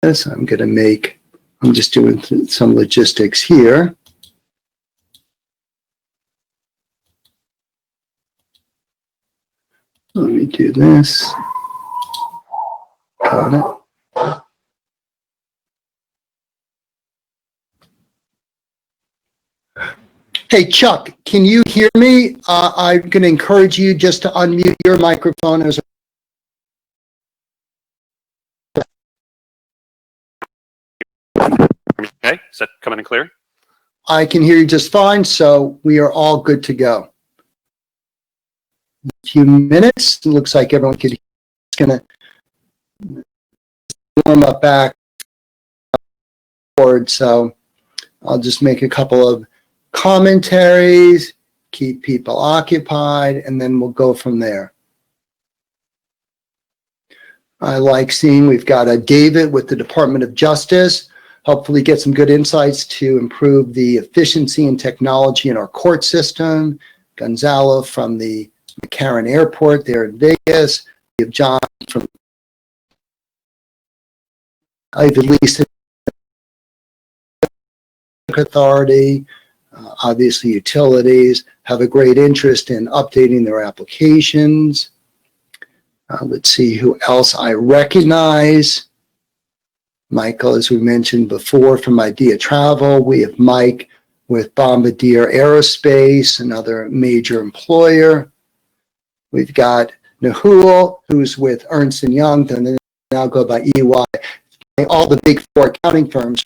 this. I'm just doing some logistics here. Let me do this. Got it. Hey, Chuck, can you hear me? I'm going to encourage you just to unmute your microphone as Okay, is that coming in clear? I can hear you just fine, so we are all good to go. A few minutes, it looks like everyone could. It's going to warm up back forward, so I'll just make a couple of commentaries, keep people occupied, and then we'll go from there. I like seeing we've got a David with the Department of Justice. Hopefully get some good insights to improve the efficiency and technology in our court system. Gonzalo from the McCarran Airport there in Vegas. We have John from Ivy Lease Authority. Obviously, utilities have a great interest in updating their applications. Let's see who else I recognize. Michael, as we mentioned before, from Idea Travel. We have Mike with Bombardier Aerospace, another major employer. We've got Nahul, who's with Ernst & Young, and they now go by EY. All the big four accounting firms.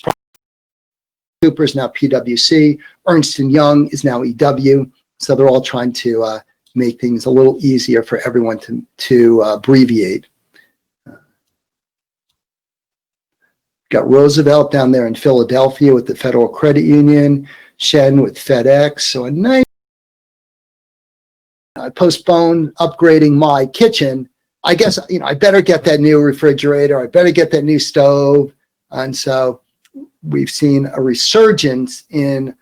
Cooper is now PwC. Ernst & Young is now EW. So they're all trying to make things a little easier for everyone to abbreviate. Got Roosevelt down there in Philadelphia with the Federal Credit Union. Shen with FedEx. So a nice. I postponed upgrading my kitchen. I guess, I better get that new refrigerator. I better get that new stove. And so we've seen a resurgence in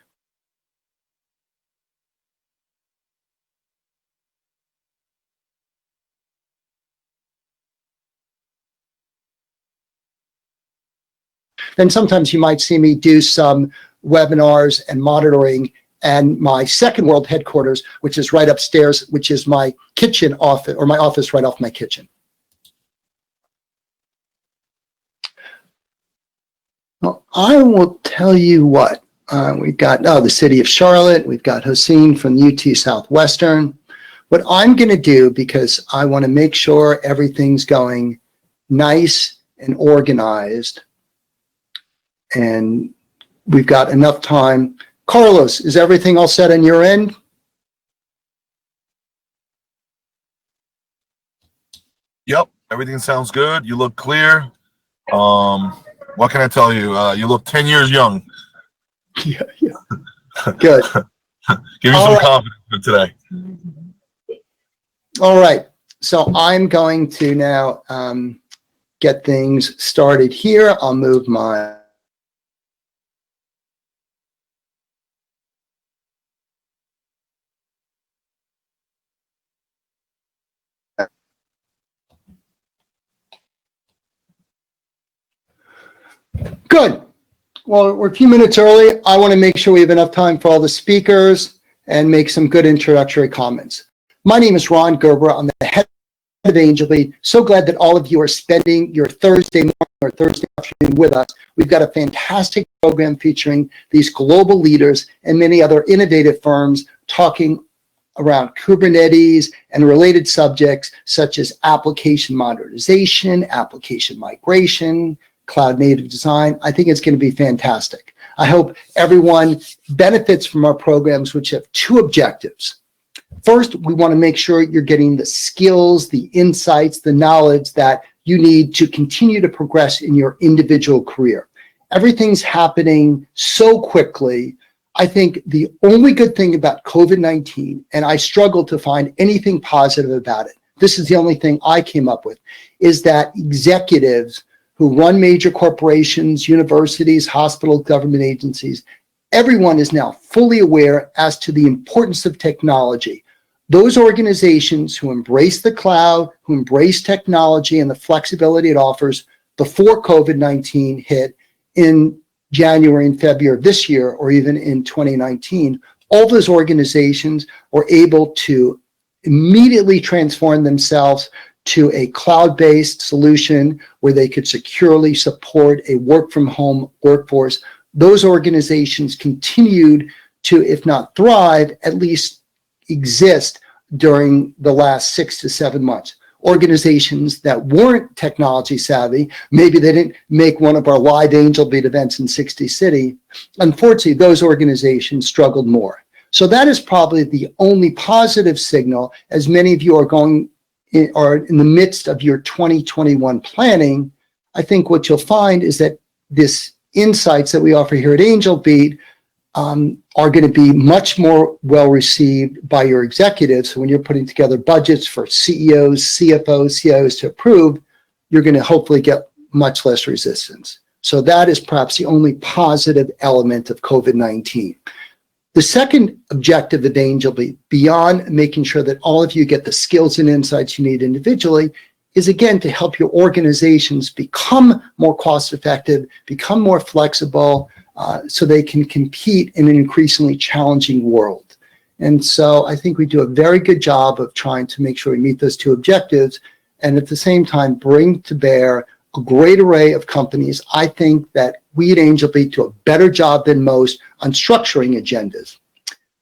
then sometimes you might see me do some webinars and monitoring and my second world headquarters, which is right upstairs, which is my kitchen office, or my office right off my kitchen. Well, I will tell you what, we've got the city of Charlotte, we've got Hossein from UT Southwestern. What I'm going to do, because I want to make sure everything's going nice and organized, and we've got enough time. Carlos, is everything all set on your end? Yep, everything sounds good. You look clear. What can I tell you? You look 10 years young. Yeah. Good. Give me some confidence for today. All right. So I'm going to now get things started here. I'll move my Good. Well, we're a few minutes early. I want to make sure we have enough time for all the speakers and make some good introductory comments. My name is Ron Gerber. I'm the head of AngelLead. So glad that all of you are spending your Thursday morning or Thursday afternoon with us. We've got a fantastic program featuring these global leaders and many other innovative firms talking around Kubernetes and related subjects such as application modernization, application migration, cloud native design. I think it's going to be fantastic. I hope everyone benefits from our programs, which have two objectives. First, we want to make sure you're getting the skills, the insights, the knowledge that you need to continue to progress in your individual career. Everything's happening so quickly. I think the only good thing about COVID-19, and I struggle to find anything positive about it, this is the only thing I came up with, is that executives who run major corporations, universities, hospitals, government agencies, everyone is now fully aware as to the importance of technology. Those organizations who embrace the cloud, who embrace technology and the flexibility it offers, before COVID-19 hit in January and February of this year, or even in 2019, all those organizations were able to immediately transform themselves to a cloud-based solution where they could securely support a work-from-home workforce. Those organizations continued to, if not thrive, at least exist during the last 6 to 7 months. Organizations that weren't technology savvy, maybe they didn't make one of our live Angel Beat events in 60 cities, unfortunately, those organizations struggled more. So that is probably the only positive signal, as many of you are in the midst of your 2021 planning. I think what you'll find is that this insights that we offer here at Angel Beat are going to be much more well received by your executives. So when you're putting together budgets for CEOs, CFOs, CIOs to approve, you're going to hopefully get much less resistance. So that is perhaps the only positive element of COVID-19. The second objective of Angel Beat, beyond making sure that all of you get the skills and insights you need individually, is again to help your organizations become more cost effective, become more flexible, so they can compete in an increasingly challenging world. And so I think we do a very good job of trying to make sure we meet those two objectives, and at the same time bring to bear a great array of companies. I think that we at Angel Beat do a better job than most on structuring agendas.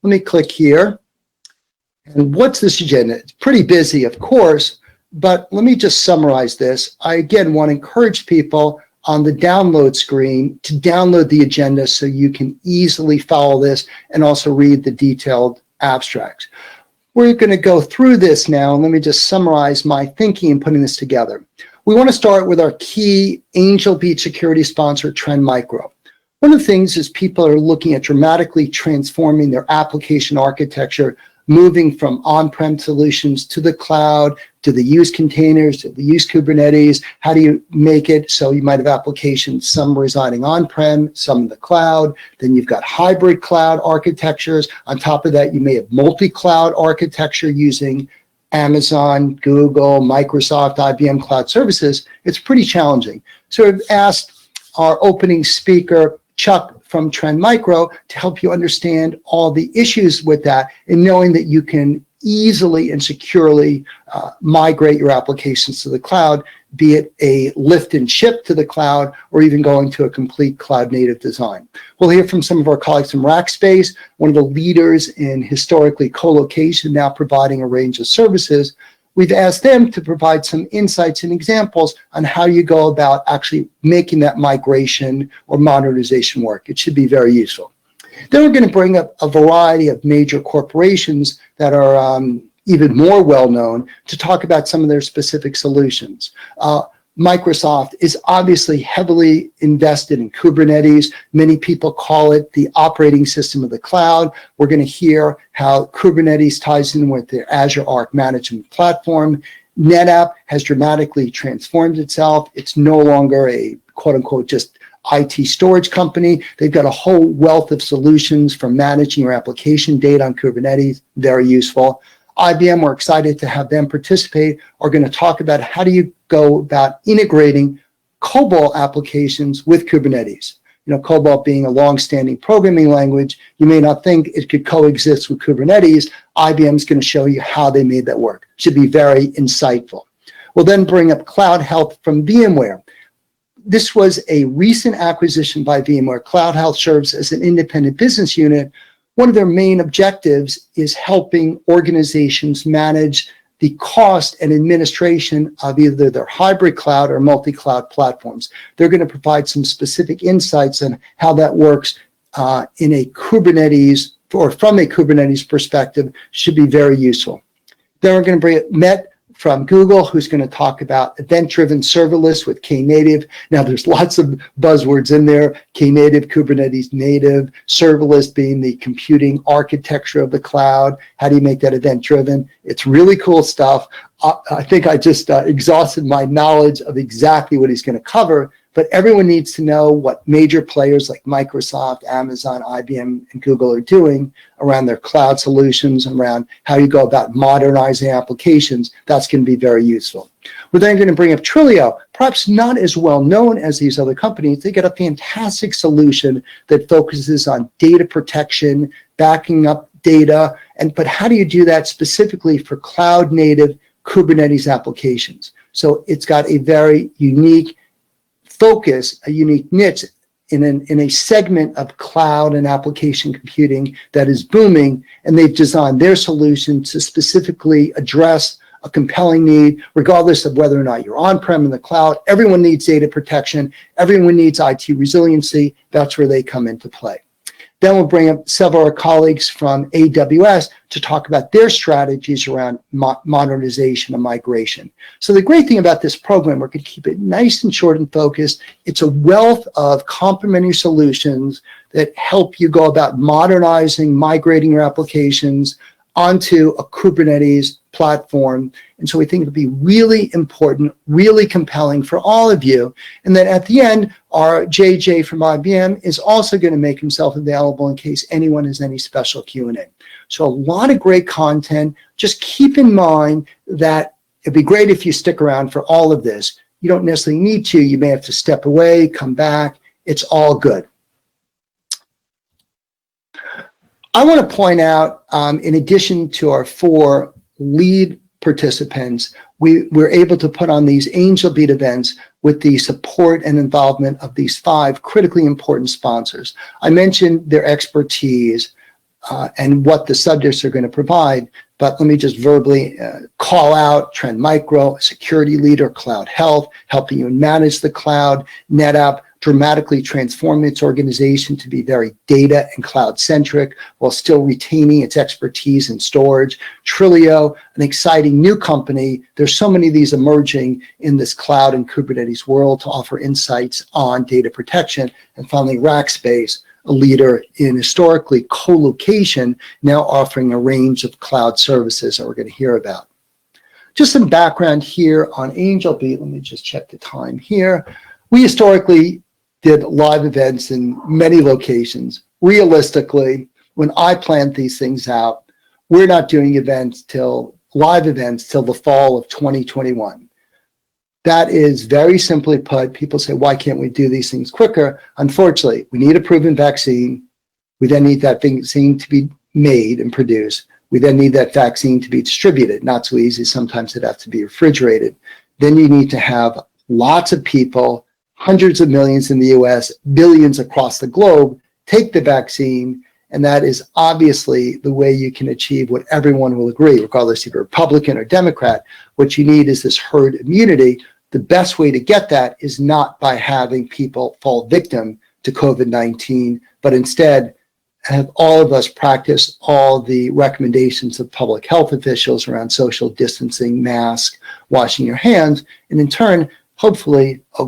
Let me click here. And what's this agenda? It's pretty busy, of course, but let me just summarize this. I again want to encourage people on the download screen to download the agenda so you can easily follow this and also read the detailed abstracts. We're going to go through this now, and let me just summarize my thinking in putting this together. We want to start with our key Angel Beat security sponsor, Trend Micro. One of the things is people are looking at dramatically transforming their application architecture, moving from on-prem solutions to the cloud, to the use containers, to the use Kubernetes. How do you make it so you might have applications, some residing on-prem, some in the cloud. Then you've got hybrid cloud architectures. On top of that, you may have multi-cloud architecture using Amazon, Google, Microsoft, IBM cloud services. It's pretty challenging. So I've asked our opening speaker, Chuck from Trend Micro, to help you understand all the issues with that and knowing that you can easily and securely migrate your applications to the cloud, be it a lift and shift to the cloud or even going to a complete cloud native design. We'll hear from some of our colleagues from Rackspace, one of the leaders in historically co-location, now providing a range of services. We've asked them to provide some insights and examples on how you go about actually making that migration or modernization work. It should be very useful. Then we're going to bring up a variety of major corporations that are even more well-known to talk about some of their specific solutions. Microsoft is obviously heavily invested in Kubernetes. Many people call it the operating system of the cloud. We're going to hear how Kubernetes ties in with their Azure Arc management platform. NetApp has dramatically transformed itself. It's no longer a quote-unquote just IT storage company. They've got a whole wealth of solutions for managing your application data on Kubernetes. Very useful. IBM, we're excited to have them participate, are going to talk about how do you go about integrating COBOL applications with Kubernetes. You know, COBOL being a long-standing programming language, you may not think it could coexist with Kubernetes. IBM is going to show you how they made that work. Should be very insightful. We'll then bring up Cloud Health from VMware. This was a recent acquisition by VMware. Cloud Health serves as an independent business unit. One of their main objectives is helping organizations manage the cost and administration of either their hybrid cloud or multi-cloud platforms. They're going to provide some specific insights on how that works in a Kubernetes or from a Kubernetes perspective. Should be very useful. Then we're going to bring Met from Google, who's going to talk about event-driven serverless with Knative. Now, there's lots of buzzwords in there: Knative, Kubernetes native, serverless being the computing architecture of the cloud. How do you make that event-driven? It's really cool stuff. I think I just exhausted my knowledge of exactly what he's going to cover, but everyone needs to know what major players like Microsoft, Amazon, IBM, and Google are doing around their cloud solutions, around how you go about modernizing applications. That's going to be very useful. We're then going to bring up Twilio, perhaps not as well known as these other companies. They get a fantastic solution that focuses on data protection, backing up data, but how do you do that specifically for cloud native Kubernetes applications? So it's got a very unique focus, a unique niche in a segment of cloud and application computing that is booming, and they've designed their solution to specifically address a compelling need, regardless of whether or not you're on-prem in the cloud. Everyone needs data protection. Everyone needs IT resiliency. That's where they come into play. Then we'll bring up several of our colleagues from AWS to talk about their strategies around modernization and migration. So the great thing about this program, we're going to keep it nice and short and focused. It's a wealth of complementary solutions that help you go about modernizing, migrating your applications onto a Kubernetes platform. And so we think it'll be really important, really compelling for all of you. And then at the end, our JJ from IBM is also going to make himself available in case anyone has any special Q&A. So a lot of great content. Just keep in mind that it'd be great if you stick around for all of this. You don't necessarily need to. You may have to step away, come back. It's all good. I want to point out, in addition to our 4 lead participants, we're able to put on these Angel Beat events with the support and involvement of these 5 critically important sponsors. I mentioned their expertise and what the subjects are going to provide, but let me just verbally call out Trend Micro, a security leader, Cloud Health, helping you manage the cloud, NetApp, dramatically transforming its organization to be very data and cloud-centric while still retaining its expertise in storage. Twilio, an exciting new company. There's so many of these emerging in this cloud and Kubernetes world to offer insights on data protection. And finally, Rackspace, a leader in historically co-location, now offering a range of cloud services that we're going to hear about. Just some background here on AngelBeat. Let me just check the time here. We historically did live events in many locations. Realistically, when I planned these things out, we're not doing live events till the fall of 2021. That is very simply put. People say, why can't we do these things quicker? Unfortunately, we need a proven vaccine. We then need that vaccine to be made and produced. We then need that vaccine to be distributed. Not so easy. Sometimes it has to be refrigerated. Then you need to have lots of people, hundreds of millions in the US, billions across the globe, take the vaccine. And that is obviously the way you can achieve what everyone will agree, regardless if you're Republican or Democrat. What you need is this herd immunity. The best way to get that is not by having people fall victim to COVID-19, but instead have all of us practice all the recommendations of public health officials around social distancing, mask, washing your hands, and in turn, hopefully a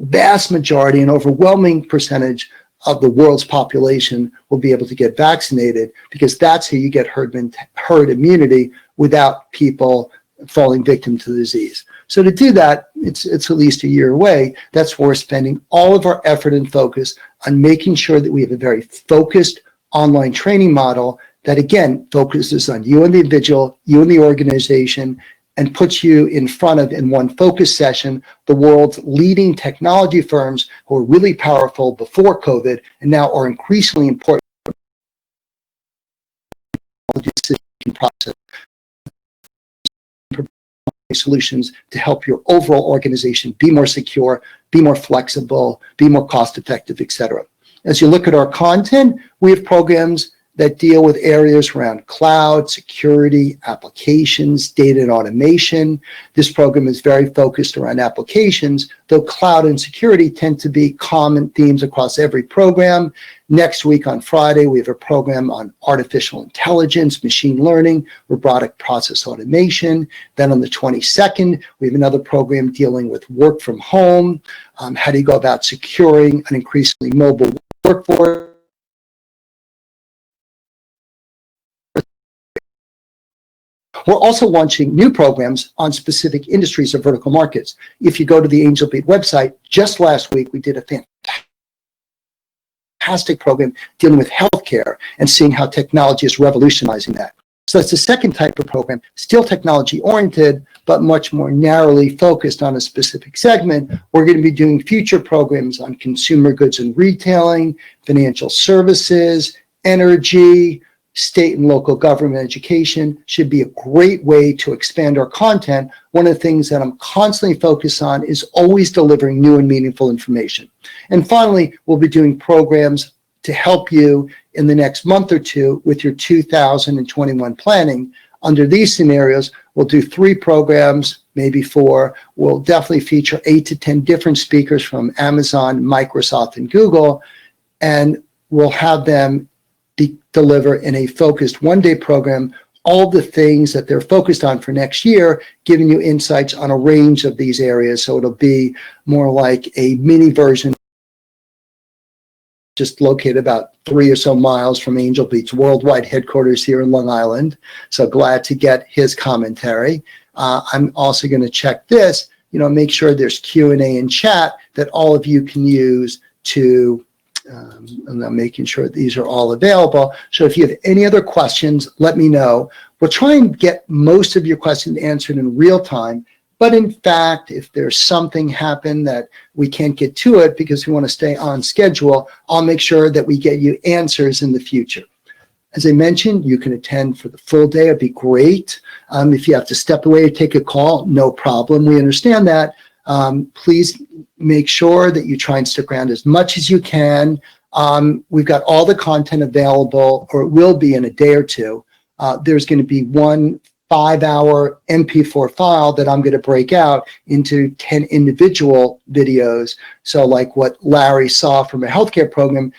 vast majority, an overwhelming percentage of the world's population will be able to get vaccinated, because that's how you get herd immunity without people falling victim to the disease. So to do that, it's at least a year away. That's why we're spending all of our effort and focus on making sure that we have a very focused online training model that, again, focuses on you and the individual, you and the organization, and puts you in front of, in one focus session, the world's leading technology firms who are really powerful before COVID and now are increasingly important process solutions to help your overall organization be more secure, be more flexible, be more cost effective, etc. As you look at our content, we have programs that deal with areas around cloud, security, applications, data and automation. This program is very focused around applications, though cloud and security tend to be common themes across every program. Next week on Friday, we have a program on artificial intelligence, machine learning, robotic process automation. Then on the 22nd, we have another program dealing with work from home. How do you go about securing an increasingly mobile workforce? We're also launching new programs on specific industries or vertical markets. If you go to the AngelBeat website, just last week, we did a fantastic program dealing with healthcare and seeing how technology is revolutionizing that. So that's the second type of program, still technology oriented, but much more narrowly focused on a specific segment. We're going to be doing future programs on consumer goods and retailing, financial services, energy, state and local government education. Should be a great way to expand our content. One of the things that I'm constantly focused on is always delivering new and meaningful information. And finally, we'll be doing programs to help you in the next month or two with your 2021 planning. Under these scenarios, we'll do 3 programs, maybe 4. We'll definitely feature 8 to 10 different speakers from Amazon, Microsoft, and Google, and we'll have them deliver in a focused one-day program all the things that they're focused on for next year, giving you insights on a range of these areas. So it'll be more like a mini version, just located about 3 or so miles from AngelBeat's worldwide headquarters here in Long Island. So glad to get his commentary. I'm also going to check this, make sure there's Q&A and chat that all of you can use to, and I'm making sure these are all available. So if you have any other questions, let me know. We'll try and get most of your questions answered in real time. But in fact, if there's something happen that we can't get to it because we want to stay on schedule, I'll make sure that we get you answers in the future. As I mentioned, you can attend for the full day. It'd be great. If you have to step away or take a call, no problem. We understand that. Please make sure that you try and stick around as much as you can. We've got all the content available, or it will be in a day or two. There's going to be one 5-hour MP4 file that I'm going to break out into 10 individual videos. So like what Larry saw from a healthcare program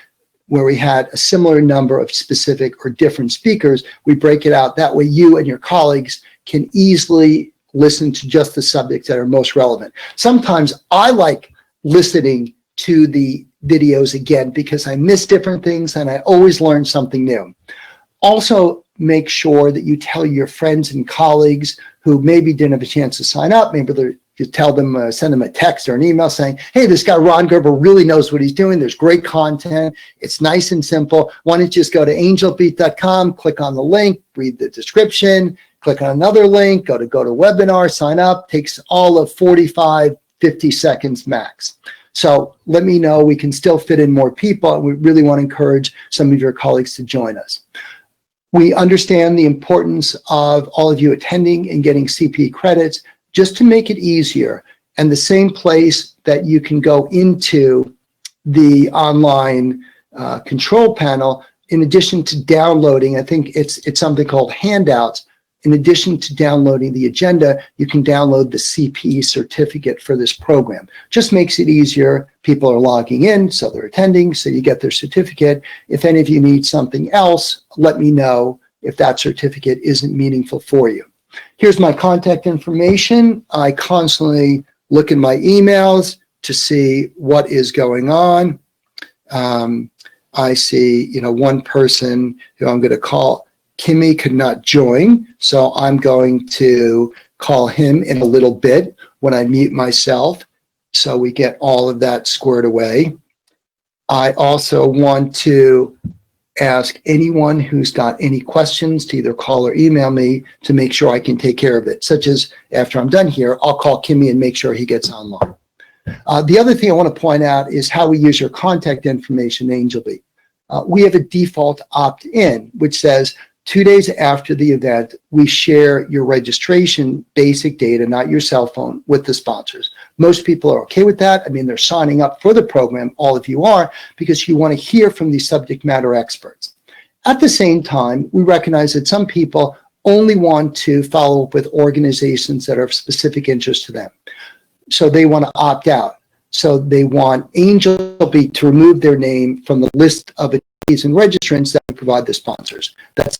where we had a similar number of specific or different speakers, we break it out. That way you and your colleagues can easily listen to just the subjects that are most relevant. Sometimes I like listening to the videos again because I miss different things and I always learn something new. Also, make sure that you tell your friends and colleagues who maybe didn't have a chance to sign up. Maybe you tell them, send them a text or an email saying, hey, this guy Ron Gerber really knows what he's doing. There's great content. It's nice and simple. Why don't you just go to angelbeat.com, click on the link, read the description, click on another link, go to webinar, sign up. Takes all of 45, 50 seconds max. So let me know. We can still fit in more people, and we really want to encourage some of your colleagues to join us. We understand the importance of all of you attending and getting CPE credits. Just to make it easier, and the same place that you can go into the online control panel, in addition to downloading, I think it's something called handouts. In addition to downloading the agenda, you can download the CPE certificate for this program. Just makes it easier. People are logging in, so they're attending, so you get their certificate. If any of you need something else, let me know if that certificate isn't meaningful for you. Here's my contact information. I constantly look in my emails to see what is going on. I see, one person who I'm going to call. Kimmy could not join, so I'm going to call him in a little bit when I mute myself, so we get all of that squared away. I also want to ask anyone who's got any questions to either call or email me to make sure I can take care of it, such as after I'm done here, I'll call Kimmy and make sure he gets online. The other thing I want to point out is how we use your contact information in AngelBeat. We have a default opt-in, which says 2 days after the event, we share your registration basic data, not your cell phone, with the sponsors. Most people are okay with that. I mean, they're signing up for the program, all of you are, because you want to hear from these subject matter experts. At the same time, we recognize that some people only want to follow up with organizations that are of specific interest to them. So they want to opt out. So they want AngelBeat to remove their name from the list of attendees and registrants that we provide the sponsors. That's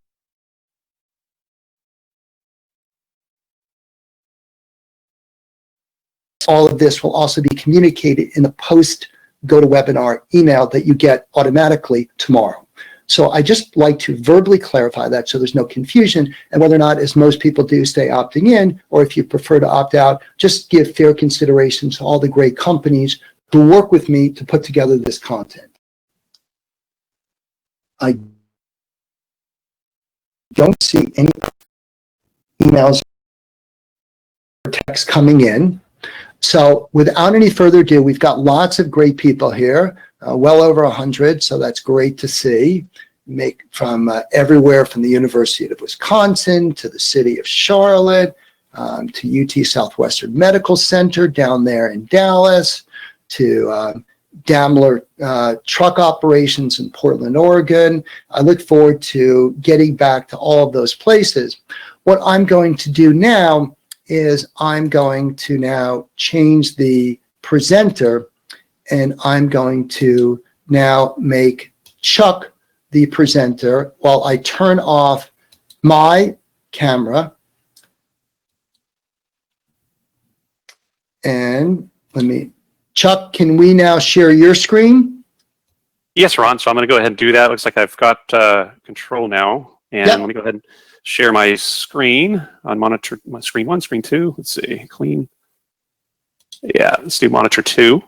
all of this will also be communicated in the post GoToWebinar email that you get automatically tomorrow. So I just like to verbally clarify that so there's no confusion, and whether or not, as most people do, stay opting in, or if you prefer to opt out, just give fair consideration to all the great companies who work with me to put together this content. I don't see any emails or texts coming in. So without any further ado, we've got lots of great people here, well over 100, so that's great to see. From everywhere from the University of Wisconsin to the city of Charlotte, to UT Southwestern Medical Center down there in Dallas, to Daimler truck operations in Portland, Oregon. I look forward to getting back to all of those places. What I'm going to do now is I'm going to now change the presenter, and I'm going to now make Chuck the presenter while I turn off my camera. And Chuck, can we now share your screen? Yes, Ron. So I'm going to go ahead and do that. Looks like I've got control now. And Yep. let me go ahead and share my screen on monitor, my screen 1, screen 2. Let's see, clean. Yeah, let's do monitor 2.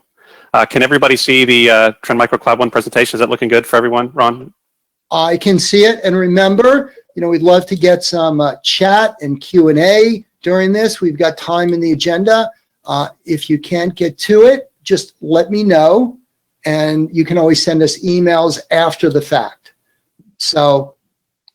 Can everybody see the Trend Micro Cloud 1 presentation? Is that looking good for everyone, Ron? I can see it. And remember, we'd love to get some chat and Q&A during this. We've got time in the agenda. If you can't get to it, just let me know. And you can always send us emails after the fact. So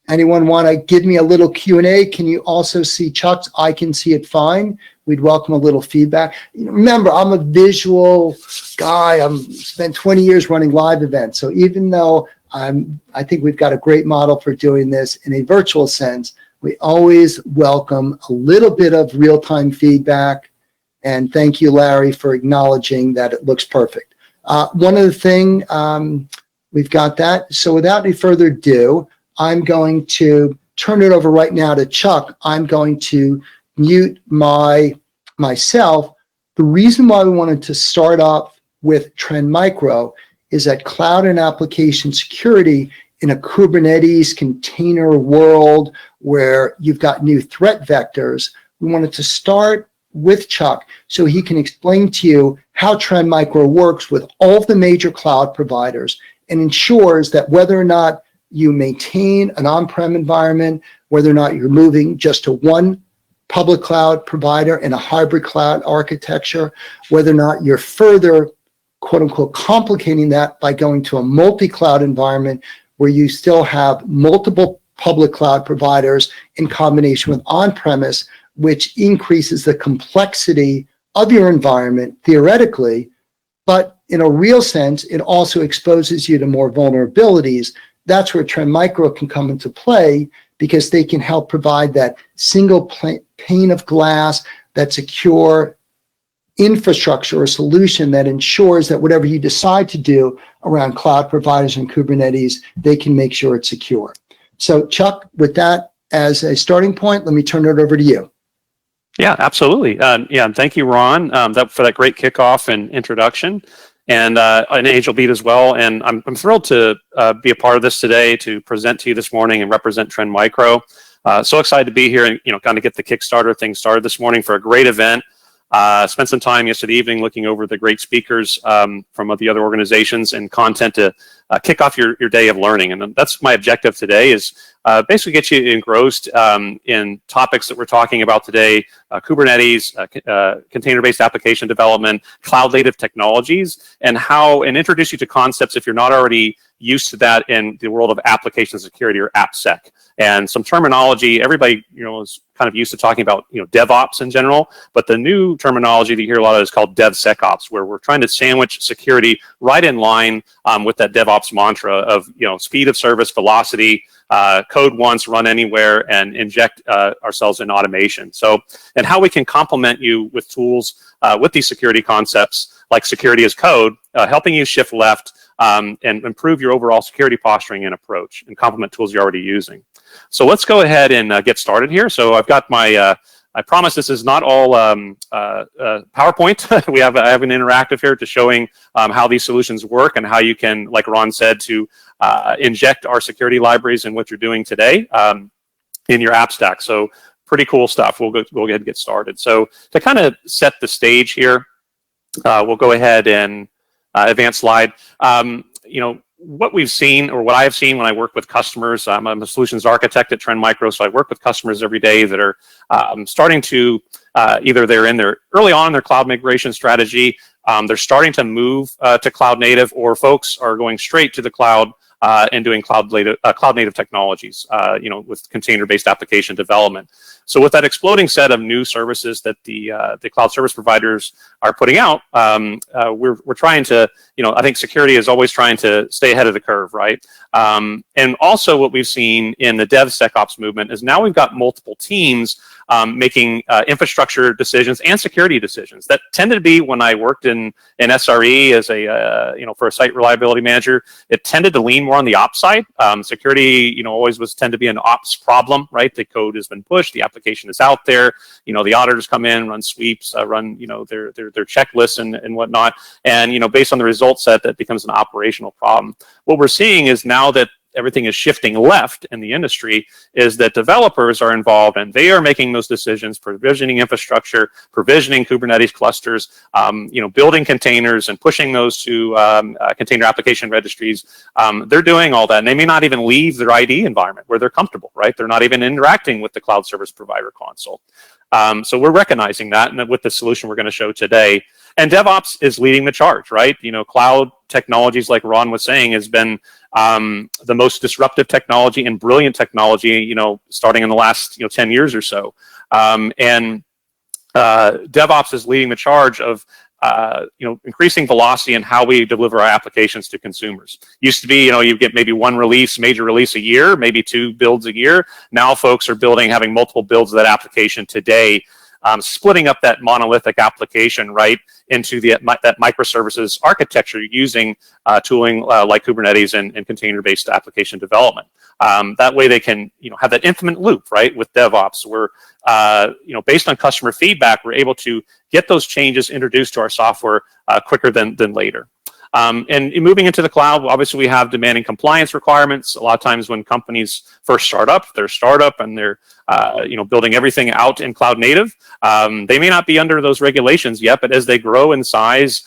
anyone want to give me a little Q&A? Can you also see Chuck's? I can see it fine. We'd welcome a little feedback. Remember, I'm a visual guy. I've spent 20 years running live events. So even though I think we've got a great model for doing this in a virtual sense, we always welcome a little bit of real-time feedback. And thank you, Larry, for acknowledging that it looks perfect. One other thing, we've got that. So without any further ado, I'm going to turn it over right now to Chuck. I'm going to mute myself. The reason why we wanted to start off with Trend Micro is that cloud and application security in a Kubernetes container world where you've got new threat vectors. We wanted to start with Chuck so he can explain to you how Trend Micro works with all of the major cloud providers and ensures that whether or not you maintain an on-prem environment, whether or not you're moving just to one public cloud provider in a hybrid cloud architecture, whether or not you're further, quote unquote, complicating that by going to a multi-cloud environment where you still have multiple public cloud providers in combination with on-premise, which increases the complexity of your environment theoretically, but in a real sense, it also exposes you to more vulnerabilities. That's where Trend Micro can come into play because they can help provide that single pane of glass, that secure infrastructure or solution that ensures that whatever you decide to do around cloud providers and Kubernetes, they can make sure it's secure. So Chuck, with that as a starting point, let me turn it over to you. Yeah, absolutely. And thank you, Ron, for that great kickoff and introduction, and Angel Beat as well. And I'm thrilled to be a part of this today, to present to you this morning and represent Trend Micro. So excited to be here and kind of get the Kickstarter thing started this morning for a great event. Spent some time yesterday evening looking over the great speakers from the other organizations and content to kick off your day of learning. And that's my objective today, is basically get you engrossed in topics that we're talking about today: Kubernetes, container-based application development, cloud-native technologies, and introduce you to concepts if you're not already used to that in the world of application security, or AppSec. And some terminology, everybody is kind of used to talking about DevOps in general, but the new terminology that you hear a lot of is called DevSecOps, where we're trying to sandwich security right in line with that DevOps mantra of speed of service, velocity, code once, run anywhere, and inject ourselves in automation. So, and how we can complement you with tools with these security concepts like security as code, helping you shift left and improve your overall security posturing and approach, and complement tools you're already using. So let's go ahead and get started here. So I've got my, I promise this is not all PowerPoint. I have an interactive here to showing how these solutions work and how you can, like Ron said, to inject our security libraries in what you're doing today in your app stack. So pretty cool stuff. We'll go ahead and get started. So to kind of set the stage here, we'll go ahead and advance slide. What we've seen, or what I've seen when I work with customers, I'm a solutions architect at Trend Micro, so I work with customers every day that are starting to, either they're in their early on in their cloud migration strategy, they're starting to move to cloud native, or folks are going straight to the cloud and doing cloud native technologies, with container-based application development. So with that exploding set of new services that the cloud service providers are putting out, we're trying to, I think security is always trying to stay ahead of the curve, right? And also what we've seen in the DevSecOps movement is now we've got multiple teams making infrastructure decisions and security decisions. That tended to be when I worked in SRE as a, for a site reliability manager, it tended to lean more on the ops side. Security, always tend to be an ops problem, right? The code has been pushed, the application is out there, the auditors come in, run sweeps, run, their checklists and whatnot. And, based on the result set, that becomes an operational problem. What we're seeing is now that everything is shifting left in the industry is that developers are involved and they are making those decisions, provisioning infrastructure, provisioning Kubernetes clusters, building containers and pushing those to container application registries. They're doing all that, and they may not even leave their IDE environment where they're comfortable, right? They're not even interacting with the cloud service provider console. So we're recognizing that, and with the solution we're going to show today. And DevOps is leading the charge, right? Cloud technologies, like Ron was saying, has been the most disruptive technology and brilliant technology, starting in the last 10 years or so. And DevOps is leading the charge of increasing velocity in how we deliver our applications to consumers. Used to be, you get maybe one major release a year, maybe 2 builds a year. Now folks are having multiple builds of that application today, splitting up that monolithic application right into that microservices architecture using tooling like Kubernetes and container-based application development. That way they can have that infinite loop, right? With DevOps, we're based on customer feedback, we're able to get those changes introduced to our software quicker than later. And moving into the cloud, obviously we have demanding compliance requirements. A lot of times when companies first start up, and they're building everything out in cloud native, they may not be under those regulations yet, but as they grow in size,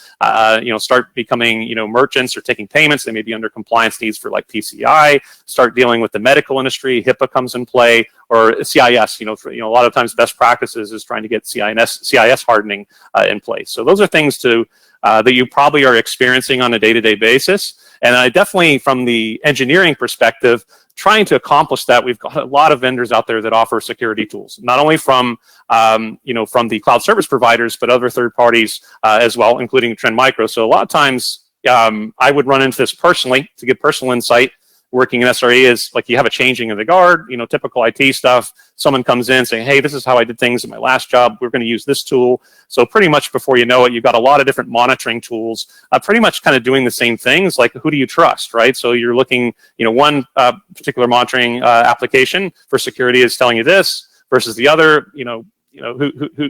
start becoming merchants or taking payments, they may be under compliance needs for like PCI, start dealing with the medical industry, HIPAA comes in play, or CIS. A lot of times best practices is trying to get CIS hardening in place. So those are things that you probably are experiencing on a day-to-day basis. And I definitely, from the engineering perspective, trying to accomplish that, we've got a lot of vendors out there that offer security tools, not only from from the cloud service providers, but other third parties as well, including Trend Micro. So a lot of times I would run into this personally to give personal insight. Working in SRE is like you have a changing of the guard, typical IT stuff. Someone comes in saying, hey, this is how I did things in my last job. We're going to use this tool. So pretty much before you know it, you've got a lot of different monitoring tools, pretty much kind of doing the same things. Like, who do you trust, right? So you're looking, one particular monitoring application for security is telling you this versus the other,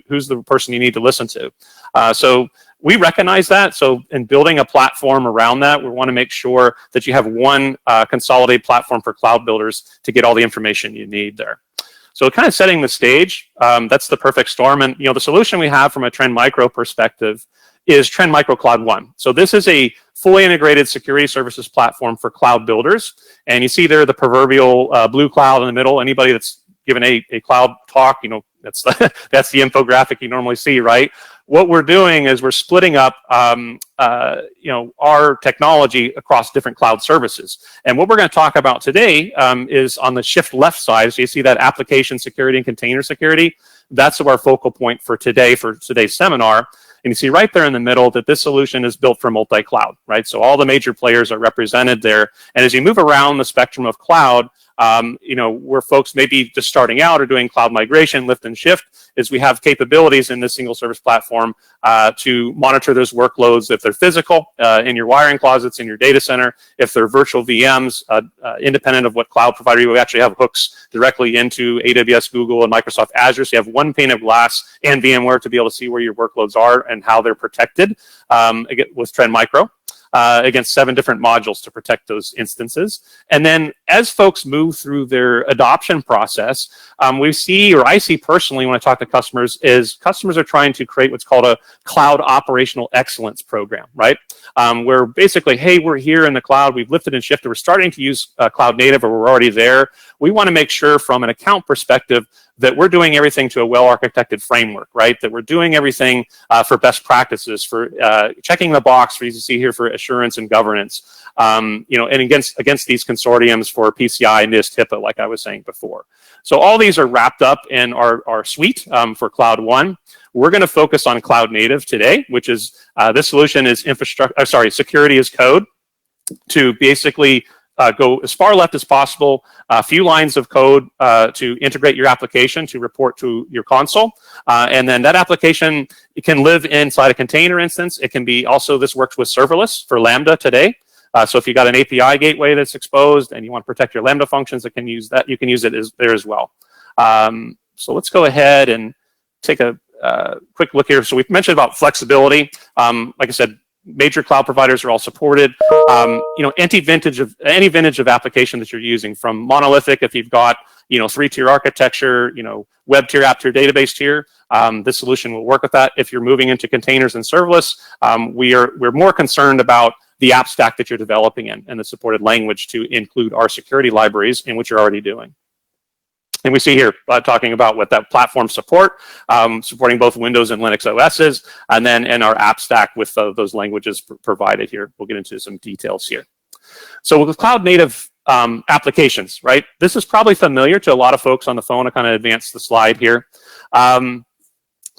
who's the person you need to listen to. So we recognize that. So in building a platform around that, we want to make sure that you have one consolidated platform for cloud builders to get all the information you need there. So kind of setting the stage, that's the perfect storm. And the solution we have from a Trend Micro perspective is Trend Micro Cloud One. So this is a fully integrated security services platform for cloud builders. And you see there the proverbial blue cloud in the middle. Anybody that's given a cloud talk, that's that's the infographic you normally see, right? What we're doing is we're splitting up, our technology across different cloud services. And what we're going to talk about today is on the shift left side. So you see that application security and container security. That's our focal point for today's seminar. And you see right there in the middle that this solution is built for multi-cloud, right? So all the major players are represented there. And as you move around the spectrum of cloud, where folks may be just starting out or doing cloud migration, lift and shift, is we have capabilities in this single service platform to monitor those workloads if they're physical, in your wiring closets, in your data center, if they're virtual VMs, independent of what cloud provider. We actually have hooks directly into AWS, Google, and Microsoft Azure. So you have one pane of glass and VMware to be able to see where your workloads are and how they're protected, again, with Trend Micro. against 7 different modules to protect those instances. And then as folks move through their adoption process, we see, or I see personally when I talk to customers, is customers are trying to create what's called a cloud operational excellence program, right? Where basically, hey, we're here in the cloud, we've lifted and shifted, we're starting to use cloud native, or we're already there. We want to make sure from an account perspective that we're doing everything to a well-architected framework, right? That we're doing everything for best practices, for checking the box, for you to see here, for assurance and governance, and against these consortiums for PCI, NIST, HIPAA, like I was saying before. So all these are wrapped up in our suite for Cloud One. We're going to focus on cloud native today, which is this solution is security as code, to basically go as far left as possible, a few lines of code to integrate your application to report to your console. And then that application, it can live inside a container instance. It can be also, this works with serverless for Lambda today. So if you got an API gateway that's exposed and you want to protect your Lambda functions, it can use that. You can use it there as well. So let's go ahead and take a quick look here. So we've mentioned about flexibility. Like I said, major cloud providers are all supported. Any vintage of application that you're using, from monolithic, if you've got 3-tier architecture, web tier, app tier, database tier, this solution will work with that. If you're moving into containers and serverless, we're more concerned about the app stack that you're developing in and the supported language to include our security libraries in which you're already doing. And we see here talking about what that platform support, supporting both Windows and Linux OSs, and then in our app stack with those languages provided here. We'll get into some details here. So with cloud native applications, right? This is probably familiar to a lot of folks on the phone. I kind of advanced the slide here.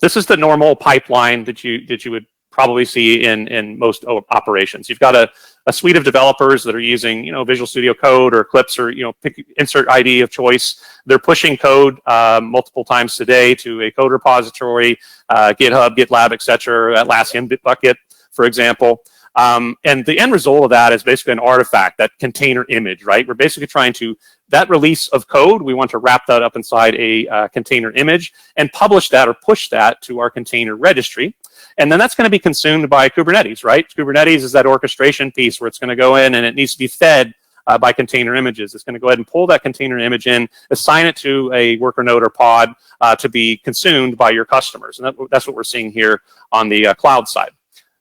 This is the normal pipeline that you would probably see in most operations. You've got a suite of developers that are using, Visual Studio Code or Eclipse, or pick insert ID of choice. They're pushing code multiple times today to a code repository, GitHub, GitLab, etc. Atlassian Bitbucket, for example. And the end result of that is basically an artifact, that container image, right? We're basically trying to, that release of code, we want to wrap that up inside a container image and publish that or push that to our container registry. And then that's going to be consumed by Kubernetes, right? Kubernetes is that orchestration piece where it's going to go in and it needs to be fed by container images. It's going to go ahead and pull that container image in, assign it to a worker node or pod to be consumed by your customers. And that's what we're seeing here on the cloud side.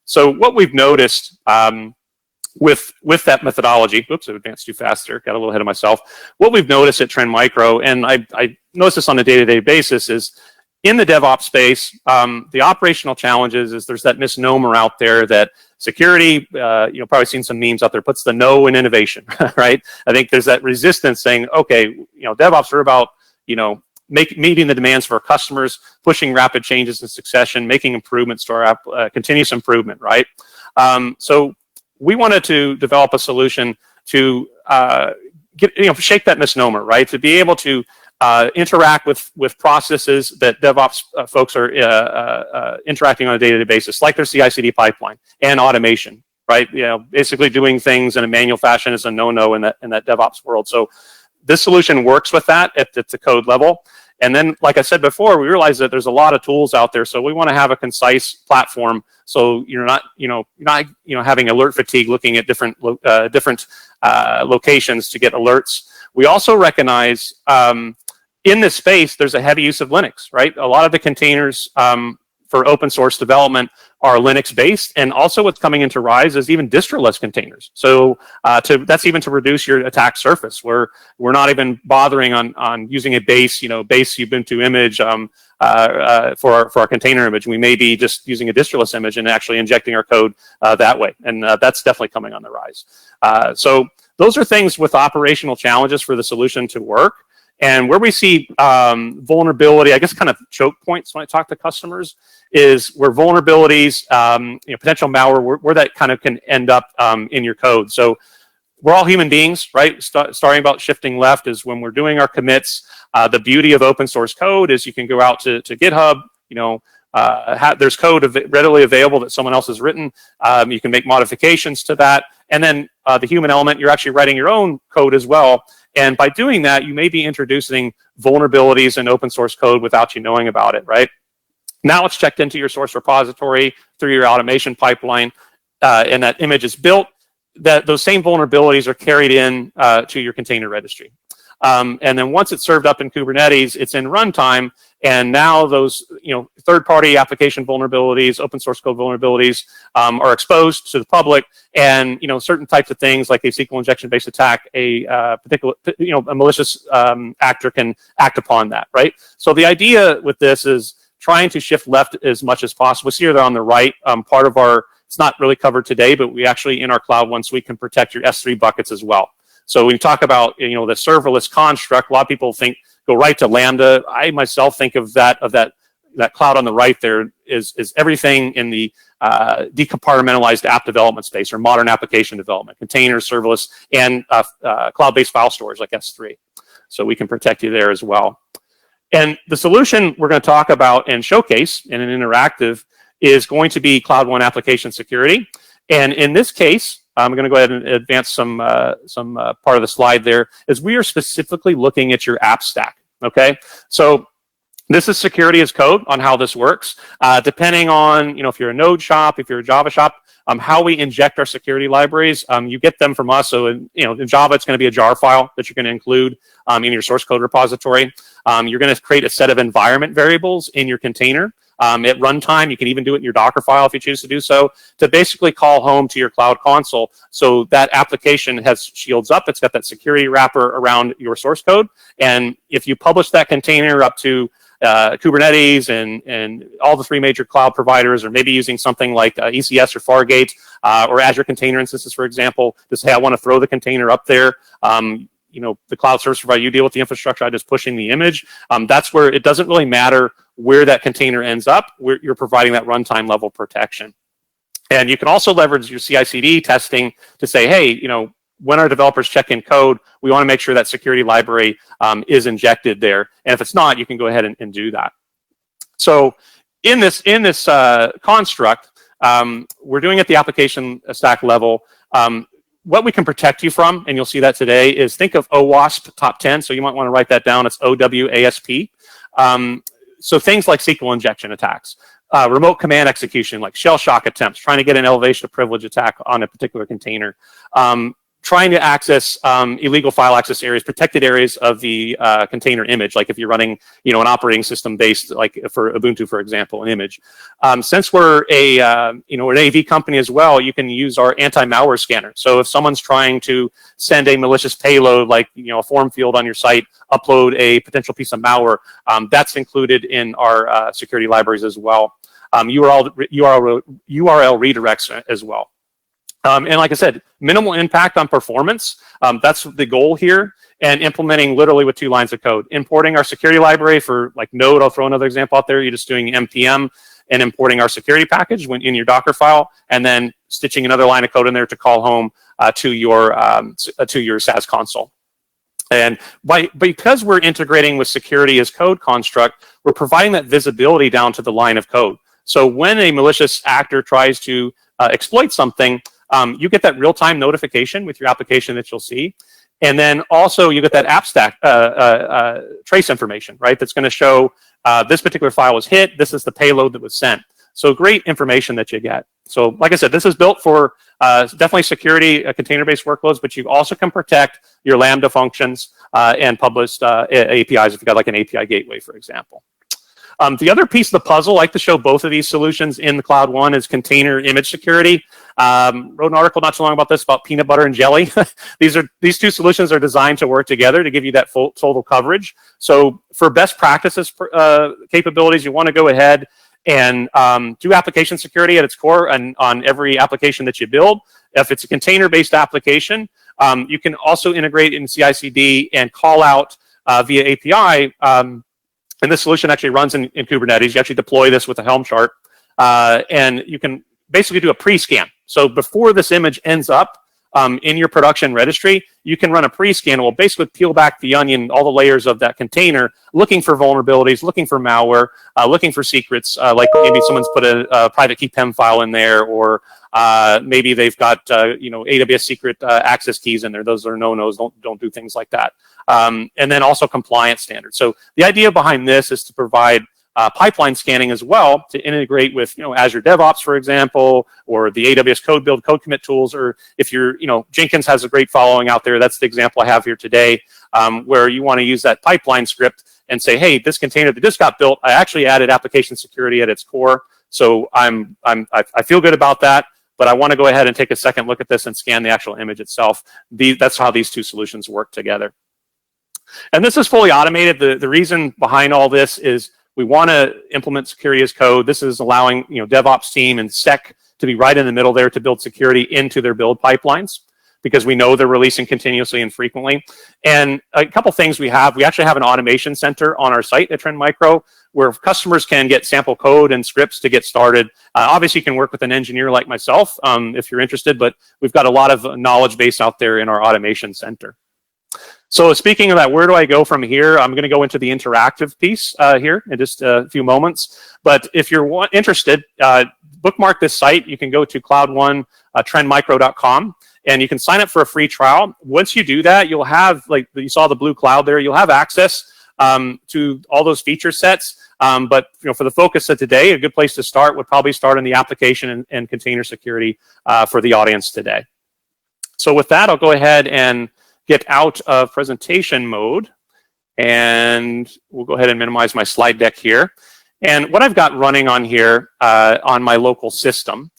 So what we've noticed with that methodology, oops, I advanced too fast there, got a little ahead of myself. What we've noticed at Trend Micro, and I notice this on a day-to-day basis, is in the DevOps space, the operational challenges is there's that misnomer out there that security, probably seen some memes out there, puts the no in innovation, right? I think there's that resistance saying, okay, DevOps are about, meeting the demands for our customers, pushing rapid changes in succession, making improvements to our app, continuous improvement, right? So we wanted to develop a solution to shake that misnomer, right? To be able to interact with processes that DevOps folks are interacting on a day-to-day basis, like their CI/CD pipeline and automation, right? Basically doing things in a manual fashion is a no-no in that DevOps world. So this solution works with that at the code level. And then, like I said before, we realize that there's a lot of tools out there. So we want to have a concise platform, so you're not having alert fatigue, looking at different locations to get alerts. We also recognize in this space, there's a heavy use of Linux, right? A lot of the containers for open source development are Linux based, and also what's coming into rise is even distroless containers. So that's even to reduce your attack surface, where we're not even bothering on using a base Ubuntu image for our container image. We may be just using a distroless image and actually injecting our code that way, and that's definitely coming on the rise. So those are things with operational challenges for the solution to work. And where we see vulnerability, I guess kind of choke points when I talk to customers, is where vulnerabilities, potential malware, where that kind of can end up in your code. So we're all human beings, right? Starting about shifting left is when we're doing our commits. The beauty of open source code is you can go out to GitHub, there's code readily available that someone else has written. You can make modifications to that. And then the human element, you're actually writing your own code as well. And by doing that, you may be introducing vulnerabilities in open source code without you knowing about it, right? Now it's checked into your source repository through your automation pipeline. and that image is built, that those same vulnerabilities are carried in to your container registry. And then once it's served up in Kubernetes, it's in runtime, and now those third-party application vulnerabilities, open source code vulnerabilities are exposed to the public, and certain types of things like a SQL injection-based attack, a particular a malicious actor can act upon that, right? So the idea with this is trying to shift left as much as possible. See here, they're on the right. Part of our, it's not really covered today, but we actually in our Cloud One suite can protect your S3 buckets as well. So when you talk about the serverless construct, a lot of people go right to Lambda. I myself think of that cloud on the right there is everything in the decompartmentalized app development space or modern application development, containers, serverless, and cloud-based file storage like S3. So we can protect you there as well. And the solution we're going to talk about and showcase in an interactive is going to be Cloud One application security. And in this case, I'm going to go ahead and advance some part of the slide there, is we are specifically looking at your app stack, okay? So this is security as code on how this works. Depending on, if you're a Node shop, if you're a Java shop, how we inject our security libraries, you get them from us. So in Java, it's going to be a jar file that you're going to include in your source code repository. You're going to create a set of environment variables in your container. At runtime, you can even do it in your Docker file if you choose to do so, to basically call home to your cloud console. So that application has shields up. It's got that security wrapper around your source code. And if you publish that container up to Kubernetes and all the three major cloud providers, or maybe using something like ECS or Fargate or Azure Container Instances, for example, to say, I want to throw the container up there. The cloud service provider, you deal with the infrastructure, I'm just pushing the image. That's where it doesn't really matter where that container ends up, where you're providing that runtime level protection. And you can also leverage your CI/CD testing to say, hey, when our developers check in code, we want to make sure that security library is injected there. And if it's not, you can go ahead and do that. So in this construct, we're doing at the application stack level. What we can protect you from, and you'll see that today, is think of OWASP top 10. So you might want to write that down. It's OWASP. So things like SQL injection attacks, remote command execution, like shell shock attempts, trying to get an elevation of privilege attack on a particular container, trying to access illegal file access areas, protected areas of the container image, like if you're running, an operating system based, like for Ubuntu, for example, an image. Since we're an AV company as well, you can use our anti-malware scanner. So if someone's trying to send a malicious payload, like a form field on your site, upload a potential piece of malware, that's included in our security libraries as well. URL redirects as well. And like I said, minimal impact on performance. That's the goal here. And implementing literally with 2 lines of code. Importing our security library for like Node, I'll throw another example out there. You're just doing npm and importing our security package when in your Docker file, and then stitching another line of code in there to call home to your SaaS console. And because we're integrating with security as code construct, we're providing that visibility down to the line of code. So when a malicious actor tries to exploit something, you get that real-time notification with your application that you'll see. And then also you get that app stack trace information, right? That's going to show this particular file was hit. This is the payload that was sent. So great information that you get. So like I said, this is built for definitely security, container-based workloads, but you also can protect your Lambda functions and published APIs if you've got like an API gateway, for example. The other piece of the puzzle, I like to show both of these solutions in the Cloud One, is container image security. Wrote an article not too long about this, about peanut butter and jelly. These 2 solutions are designed to work together to give you that full total coverage. So for best practices capabilities, you want to go ahead and do application security at its core and on every application that you build. If it's a container-based application, you can also integrate in CI/CD and call out via API. And this solution actually runs in Kubernetes. You actually deploy this with a Helm chart, and you can basically do a pre-scan. So before this image ends up in your production registry, you can run a pre-scan. It will basically peel back the onion, all the layers of that container, looking for vulnerabilities, looking for malware, looking for secrets, like maybe someone's put a private key PEM file in there, or maybe they've got AWS secret access keys in there. Those are no-nos. Don't do things like that. And then also compliance standards. So the idea behind this is to provide pipeline scanning as well to integrate with, Azure DevOps, for example, or the AWS code build, code commit tools, or if you're, Jenkins has a great following out there. That's the example I have here today, where you want to use that pipeline script and say, hey, this container that just got built, I actually added application security at its core. So I feel good about that, but I want to go ahead and take a second look at this and scan the actual image itself. That's how these two solutions work together. And this is fully automated. The reason behind all this is we want to implement security as code. This is allowing DevOps team and Sec to be right in the middle there to build security into their build pipelines, because we know they're releasing continuously and frequently. And a couple things we actually have an automation center on our site at Trend Micro, where customers can get sample code and scripts to get started. Obviously, you can work with an engineer like myself if you're interested, but we've got a lot of knowledge base out there in our automation center. So speaking of that, where do I go from here? I'm going to go into the interactive piece here in just a few moments. But if you're interested, bookmark this site. You can go to cloud1trendmicro.com. And you can sign up for a free trial. Once you do that, you'll have, like you saw the blue cloud there, you'll have access to all those feature sets. But for the focus of today, a good place to start would probably start in the application and container security for the audience today. So with that, I'll go ahead and get out of presentation mode. And we'll go ahead and minimize my slide deck here. And what I've got running on here on my local system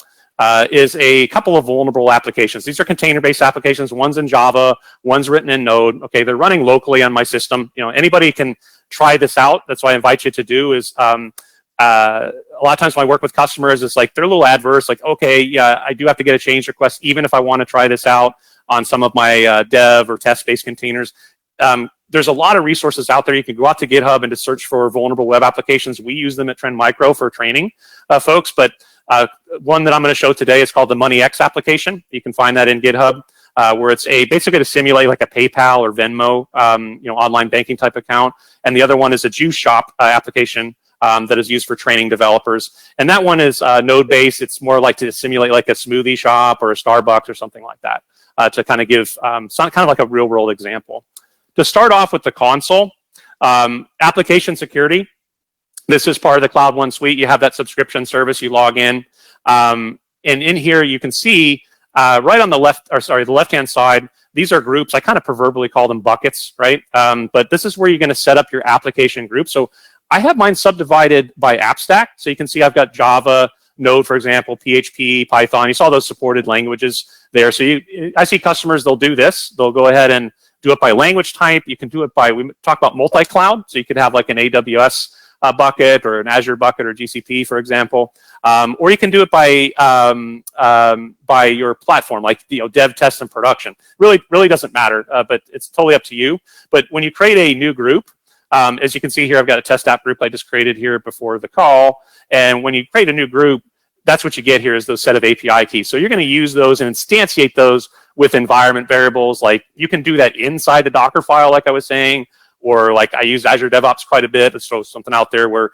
is a couple of vulnerable applications. These are container-based applications. One's in Java, one's written in Node. Okay, they're running locally on my system. Anybody can try this out. That's what I invite you to do. Is a lot of times when I work with customers, it's like they're a little adverse. Like, okay, yeah, I do have to get a change request, even if I want to try this out on some of my dev or test-based containers. There's a lot of resources out there. You can go out to GitHub and just search for vulnerable web applications. We use them at Trend Micro for training folks, but one that I'm going to show today is called the MoneyX application. You can find that in GitHub, where it's basically to simulate like a PayPal or Venmo, online banking type account. And the other one is a juice shop application that is used for training developers. And that one is node-based. It's more like to simulate like a smoothie shop or a Starbucks or something like that, to kind of give some kind of like a real-world example. To start off with the console, application security. This is part of the Cloud One suite. You have that subscription service. You log in, and in here you can see right on the left, or sorry, the left-hand side. These are groups. I kind of proverbially call them buckets, right? But this is where you're going to set up your application group. So I have mine subdivided by app stack. So you can see I've got Java, Node, for example, PHP, Python. You saw those supported languages there. So I see customers. They'll do this. They'll go ahead and do it by language type. You can do it by, we talk about multi-cloud. So you could have like an AWS bucket or an Azure bucket or GCP, for example, or you can do it by your platform, like dev, test, and production. Really doesn't matter, but it's totally up to you. But when you create a new group, as you can see here, I've got a test app group I just created here before the call, and when you create a new group, that's what you get here is those set of API keys. So you're going to use those and instantiate those with environment variables. Like you can do that inside the Docker file, like I was saying. Or like I use Azure DevOps quite a bit. Let's throw something out there where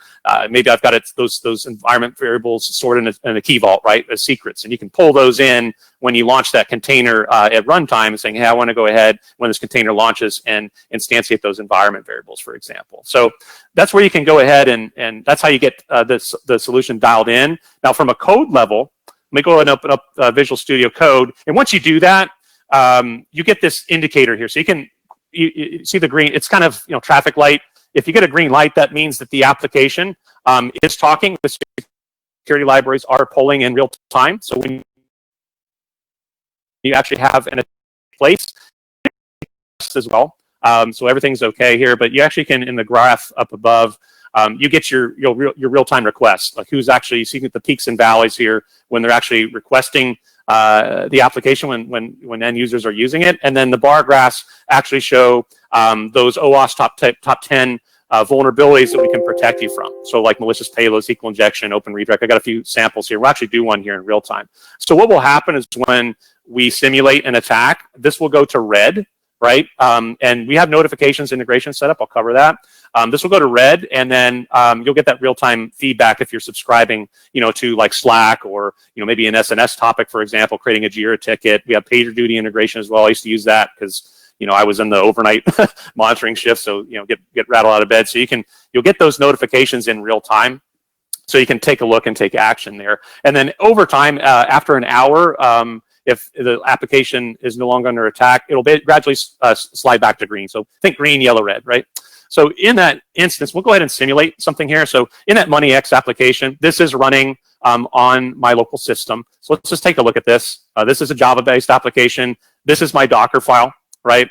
maybe I've got those environment variables stored in a key vault, right, as secrets. And you can pull those in when you launch that container at runtime, saying, hey, I want to go ahead when this container launches and instantiate those environment variables, for example. So that's where you can go ahead and that's how you get the solution dialed in. Now from a code level, let me go ahead and open up Visual Studio Code. And once you do that, you get this indicator here. So you see the green, it's kind of traffic light. If you get a green light, that means that the application is talking. The security libraries are pulling in real time. So when you actually have in a place as well, so everything's okay here. But you actually can, in the graph up above, you get your real-time requests, like who's actually seeing the peaks and valleys here when they're actually requesting the application when end users are using it. And then the bar graphs actually show those OWASP top 10 vulnerabilities that we can protect you from. So like malicious payloads, SQL injection, open redirect. I got a few samples here. We'll actually do one here in real time. So what will happen is when we simulate an attack, this will go to red, right? And we have notifications integration set up. I'll cover that. This will go to red, and then you'll get that real-time feedback if you're subscribing, to like Slack or maybe an SNS topic, for example, creating a Jira ticket. We have PagerDuty integration as well. I used to use that because I was in the overnight monitoring shift, so get rattled out of bed. So you'll get those notifications in real time, so you can take a look and take action there. And then over time, after an hour, if the application is no longer under attack, it'll gradually slide back to green. So think green, yellow, red, right? So in that instance, we'll go ahead and simulate something here. So in that MoneyX application, this is running on my local system. So let's just take a look at this. This is a Java-based application. This is my Docker file, right?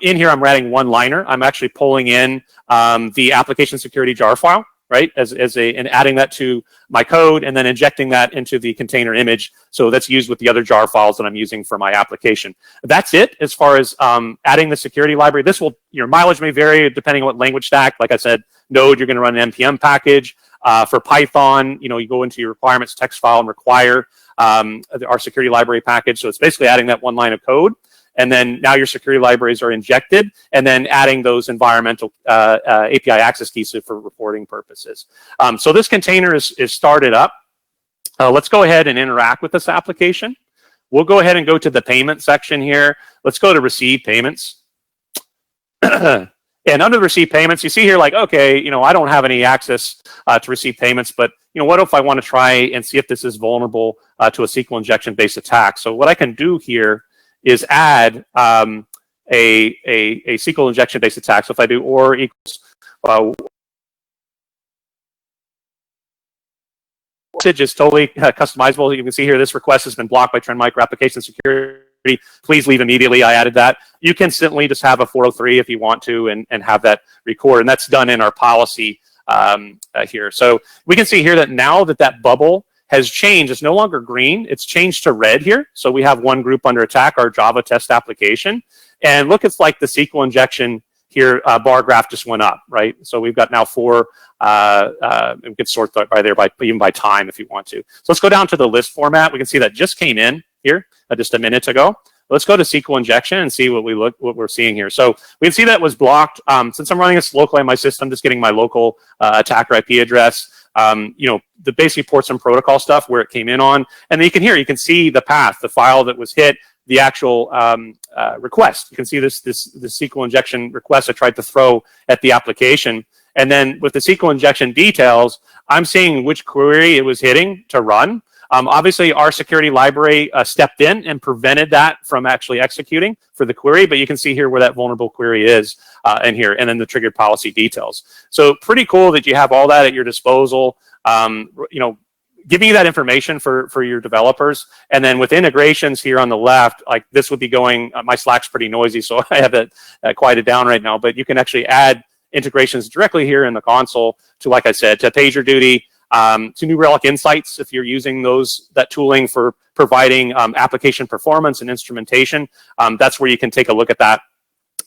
In here, I'm writing one-liner. I'm actually pulling in the application security jar file, right, and adding that to my code, and then injecting that into the container image. So that's used with the other jar files that I'm using for my application. That's it as far as adding the security library. This will, your mileage may vary depending on what language stack. Like I said, Node, you're going to run an npm package. For Python, you go into your requirements text file and require our security library package. So it's basically adding that one line of code. And then now your security libraries are injected, and then adding those environmental API access keys for reporting purposes. So this container is started up. Let's go ahead and interact with this application. We'll go ahead and go to the payment section here. Let's go to receive payments. And under the receive payments, you see here like, okay, I don't have any access to receive payments, but what if I want to try and see if this is vulnerable to a SQL injection based attack? So what I can do here is add a SQL injection based attack. So if I do or equals message is totally customizable. You can see here this request has been blocked by Trend Micro Application Security. Please leave immediately. I added that. You can simply just have a 403 if you want to and have that record, and that's done in our policy here. So we can see here that now that bubble has changed. It's no longer green. It's changed to red here. So we have one group under attack, our Java test application. And look, it's like the SQL injection here, bar graph just went up, right? So we've got now 4, we can sort by there even by time if you want to. So let's go down to the list format. We can see that just came in here just a minute ago. Let's go to SQL injection and see what we're seeing here. So we can see that was blocked. Since I'm running this locally on my system, just getting my local attacker IP address. The basic ports and protocol stuff where it came in on, and then you can see the path, the file that was hit, the actual request. You can see this SQL injection request I tried to throw at the application, and then with the SQL injection details, I'm seeing which query it was hitting to run. Obviously, our security library stepped in and prevented that from actually executing for the query, but you can see here where that vulnerable query is in here, and then the triggered policy details. So pretty cool that you have all that at your disposal, giving you that information for your developers. And then with integrations here on the left, like this would be going, my Slack's pretty noisy, so I have it quieted down right now, but you can actually add integrations directly here in the console to, like I said, to PagerDuty, to New Relic Insights, if you're using that tooling for providing application performance and instrumentation, that's where you can take a look at that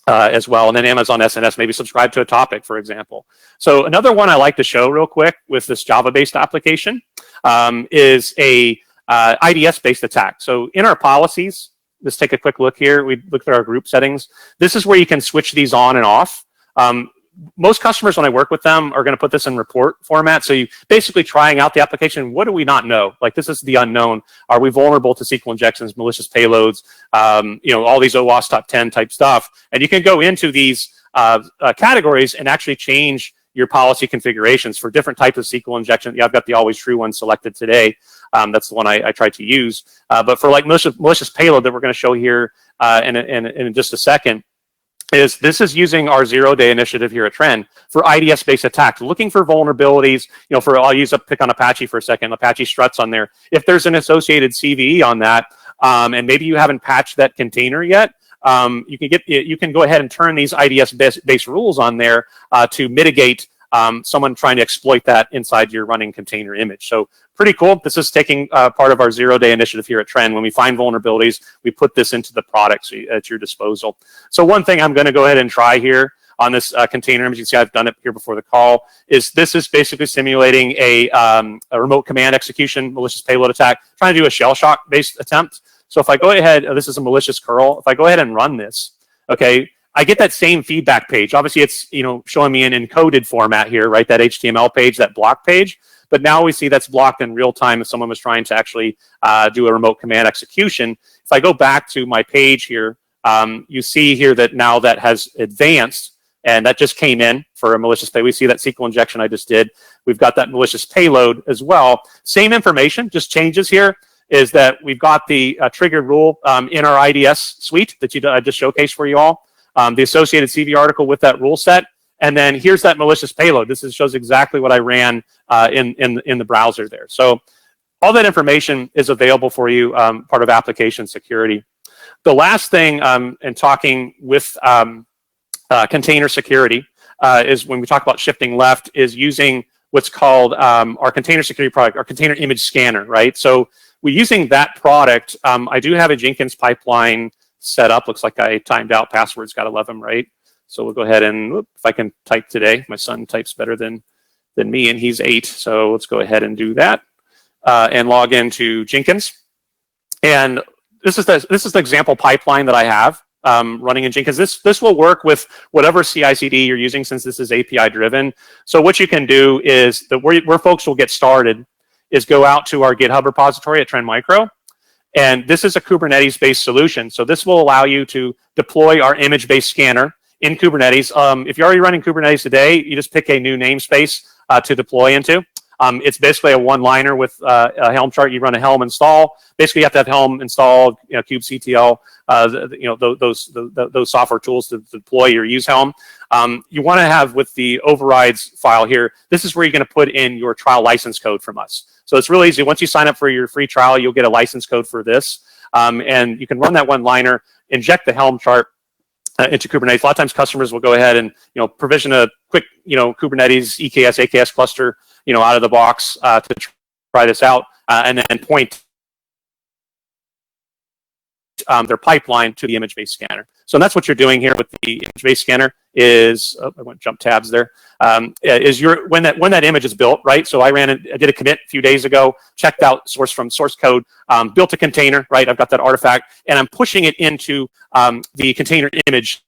as well. And then Amazon SNS, maybe subscribe to a topic, for example. So another one I like to show real quick with this Java-based application is a IDS-based attack. So in our policies, let's take a quick look here. We looked at our group settings. This is where you can switch these on and off. Most customers, when I work with them, are going to put this in report format. So you basically trying out the application. What do we not know? Like, this is the unknown. Are we vulnerable to SQL injections, malicious payloads, all these OWASP top 10 type stuff? And you can go into these categories and actually change your policy configurations for different types of SQL injection. Yeah, I've got the always true one selected today. That's the one I tried to use. But for like malicious payload that we're going to show here in just a second, this is using our zero-day initiative here at Trend for IDS-based attacks, looking for vulnerabilities. I'll pick on Apache for a second. Apache struts on there. If there's an associated CVE on that, and maybe you haven't patched that container yet, you can go ahead and turn these IDS-based rules on there to mitigate someone trying to exploit that inside your running container image. So pretty cool. This is taking part of our zero-day initiative here at Trend. When we find vulnerabilities, we put this into the product at your disposal. So one thing I'm going to go ahead and try here on this container image, you can see I've done it here before the call, is this is basically simulating a remote command execution malicious payload attack, trying to do a shell shock based attempt. So if I go ahead, this is a malicious curl. If I go ahead and run this, okay, I get that same feedback page. Obviously, it's showing me an encoded format here, right? That HTML page, that block page. But now we see that's blocked in real time if someone was trying to actually do a remote command execution. If I go back to my page here You see here that now that has advanced, and that just came in for a malicious payload. We see that SQL injection I just did. We've got that malicious payload as well. Same information, just changes here is that we've got the triggered rule in our IDS suite that I just showcased for you all, the associated CV article with that rule set. And then here's that malicious payload. This shows exactly what I ran in the browser there. So all that information is available for you, part of application security. The last thing in talking with container security is when we talk about shifting left is using what's called our container security product, our container image scanner, right? So we're using that product. I do have a Jenkins pipeline set up. Looks like I timed out passwords, got to love them, right? So we'll go ahead and, if I can type today, my son types better than me, and he's 8. So let's go ahead and do that and log into Jenkins. And this is the example pipeline that I have running in Jenkins. This will work with whatever CI/CD you're using, since this is API driven. So what you can do is where folks will get started is go out to our GitHub repository at Trend Micro. And this is a Kubernetes-based solution. So this will allow you to deploy our image-based scanner in Kubernetes. If you're already running Kubernetes today, you just pick a new namespace to deploy into. It's basically a one-liner with a Helm chart. You run a Helm install. Basically, you have to have Helm installed, kubectl, those software tools to deploy or use Helm. You want to have with the overrides file here. This is where you're going to put in your trial license code from us. So it's really easy. Once you sign up for your free trial, you'll get a license code for this, and you can run that one-liner, inject the Helm chart into Kubernetes. A lot of times, customers will go ahead and provision a quick Kubernetes EKS AKS cluster out of the box to try this out, and then point their pipeline to the image-based scanner. So that's what you're doing here with the image-based scanner is, I went jump tabs there, is when that image is built, right? So I did a commit a few days ago, checked out source code, built a container, right? I've got that artifact, and I'm pushing it into the container image,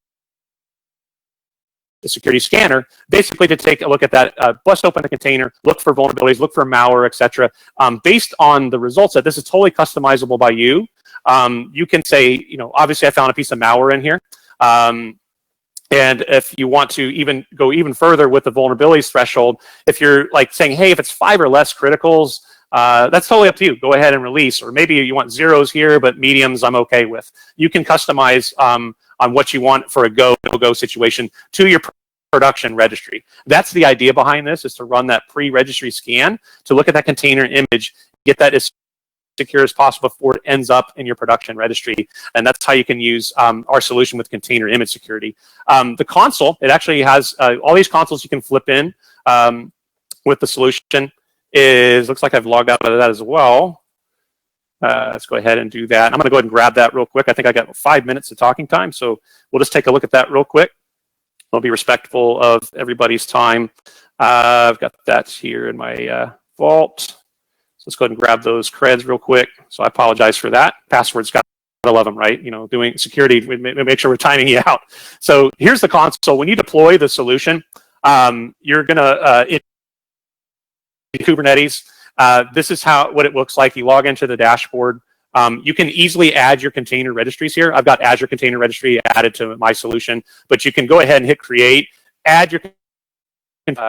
the security scanner, basically to take a look at that, bust open the container, look for vulnerabilities, look for malware, etc. Based on the results that this is totally customizable by you. You can say, obviously I found a piece of malware in here. And if you want to go even further with the vulnerabilities threshold, if you're like saying, hey, if it's 5 or less criticals, that's totally up to you. Go ahead and release. Or maybe you want zeros here, but mediums I'm okay with. You can customize on what you want for a no-go situation to your production registry. That's the idea behind this, is to run that pre-registry scan to look at that container image, get that as secure as possible before it ends up in your production registry. And that's how you can use our solution with container image security. The console, it actually has all these consoles you can flip in with the solution. Looks like I've logged out of that as well. Let's go ahead and do that. I'm going to go ahead and grab that real quick. I think I got 5 minutes of talking time, so we'll just take a look at that real quick. I'll be respectful of everybody's time. I've got that here in my vault. So let's go ahead and grab those creds real quick. So I apologize for that. Passwords, got to love them, right? Doing security, we make sure we're timing you out. So here's the console. When you deploy the solution, you're going to, in Kubernetes, this is what it looks like. You log into the dashboard. You can easily add your container registries here. I've got Azure Container Registry added to my solution, but you can go ahead and hit create, add your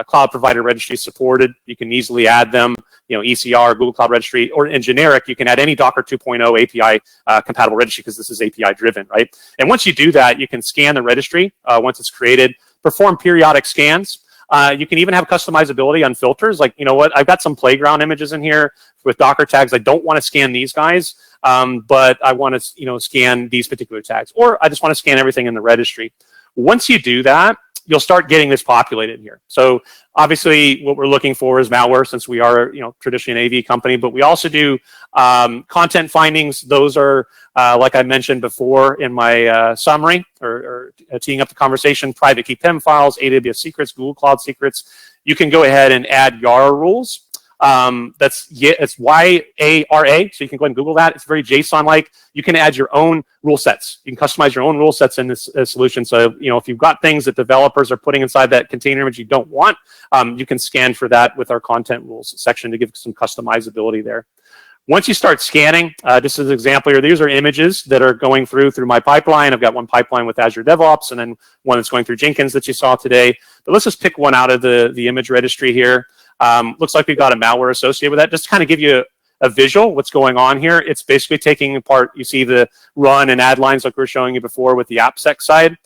cloud provider registry supported. You can easily add them, ECR, Google Cloud Registry, or in generic, you can add any Docker 2.0 API compatible registry, because this is API driven, right? And once you do that, you can scan the registry once it's created, perform periodic scans. You can even have customizability on filters. Like, I've got some playground images in here with Docker tags. I don't want to scan these guys, but I want to, scan these particular tags, or I just want to scan everything in the registry. Once you do that, you'll start getting this populated here. So obviously what we're looking for is malware, since we are, traditionally an AV company, but we also do content findings. Those are, like I mentioned before in my summary, or teeing up the conversation, private key PIM files, AWS secrets, Google Cloud secrets. You can go ahead and add YARA rules. It's YARA, so you can go ahead and Google that. It's very JSON-like. You can add your own rule sets. You can customize your own rule sets in this solution. So, if you've got things that developers are putting inside that container image you don't want, you can scan for that with our content rules section to give some customizability there. Once you start scanning, just as an example here, these are images that are going through my pipeline. I've got one pipeline with Azure DevOps and then one that's going through Jenkins that you saw today. But let's just pick one out of the image registry here. Looks like we've got a malware associated with that. Just to kind of give you a visual what's going on here. It's basically taking apart, you see the run and add lines like we were showing you before with the AppSec side.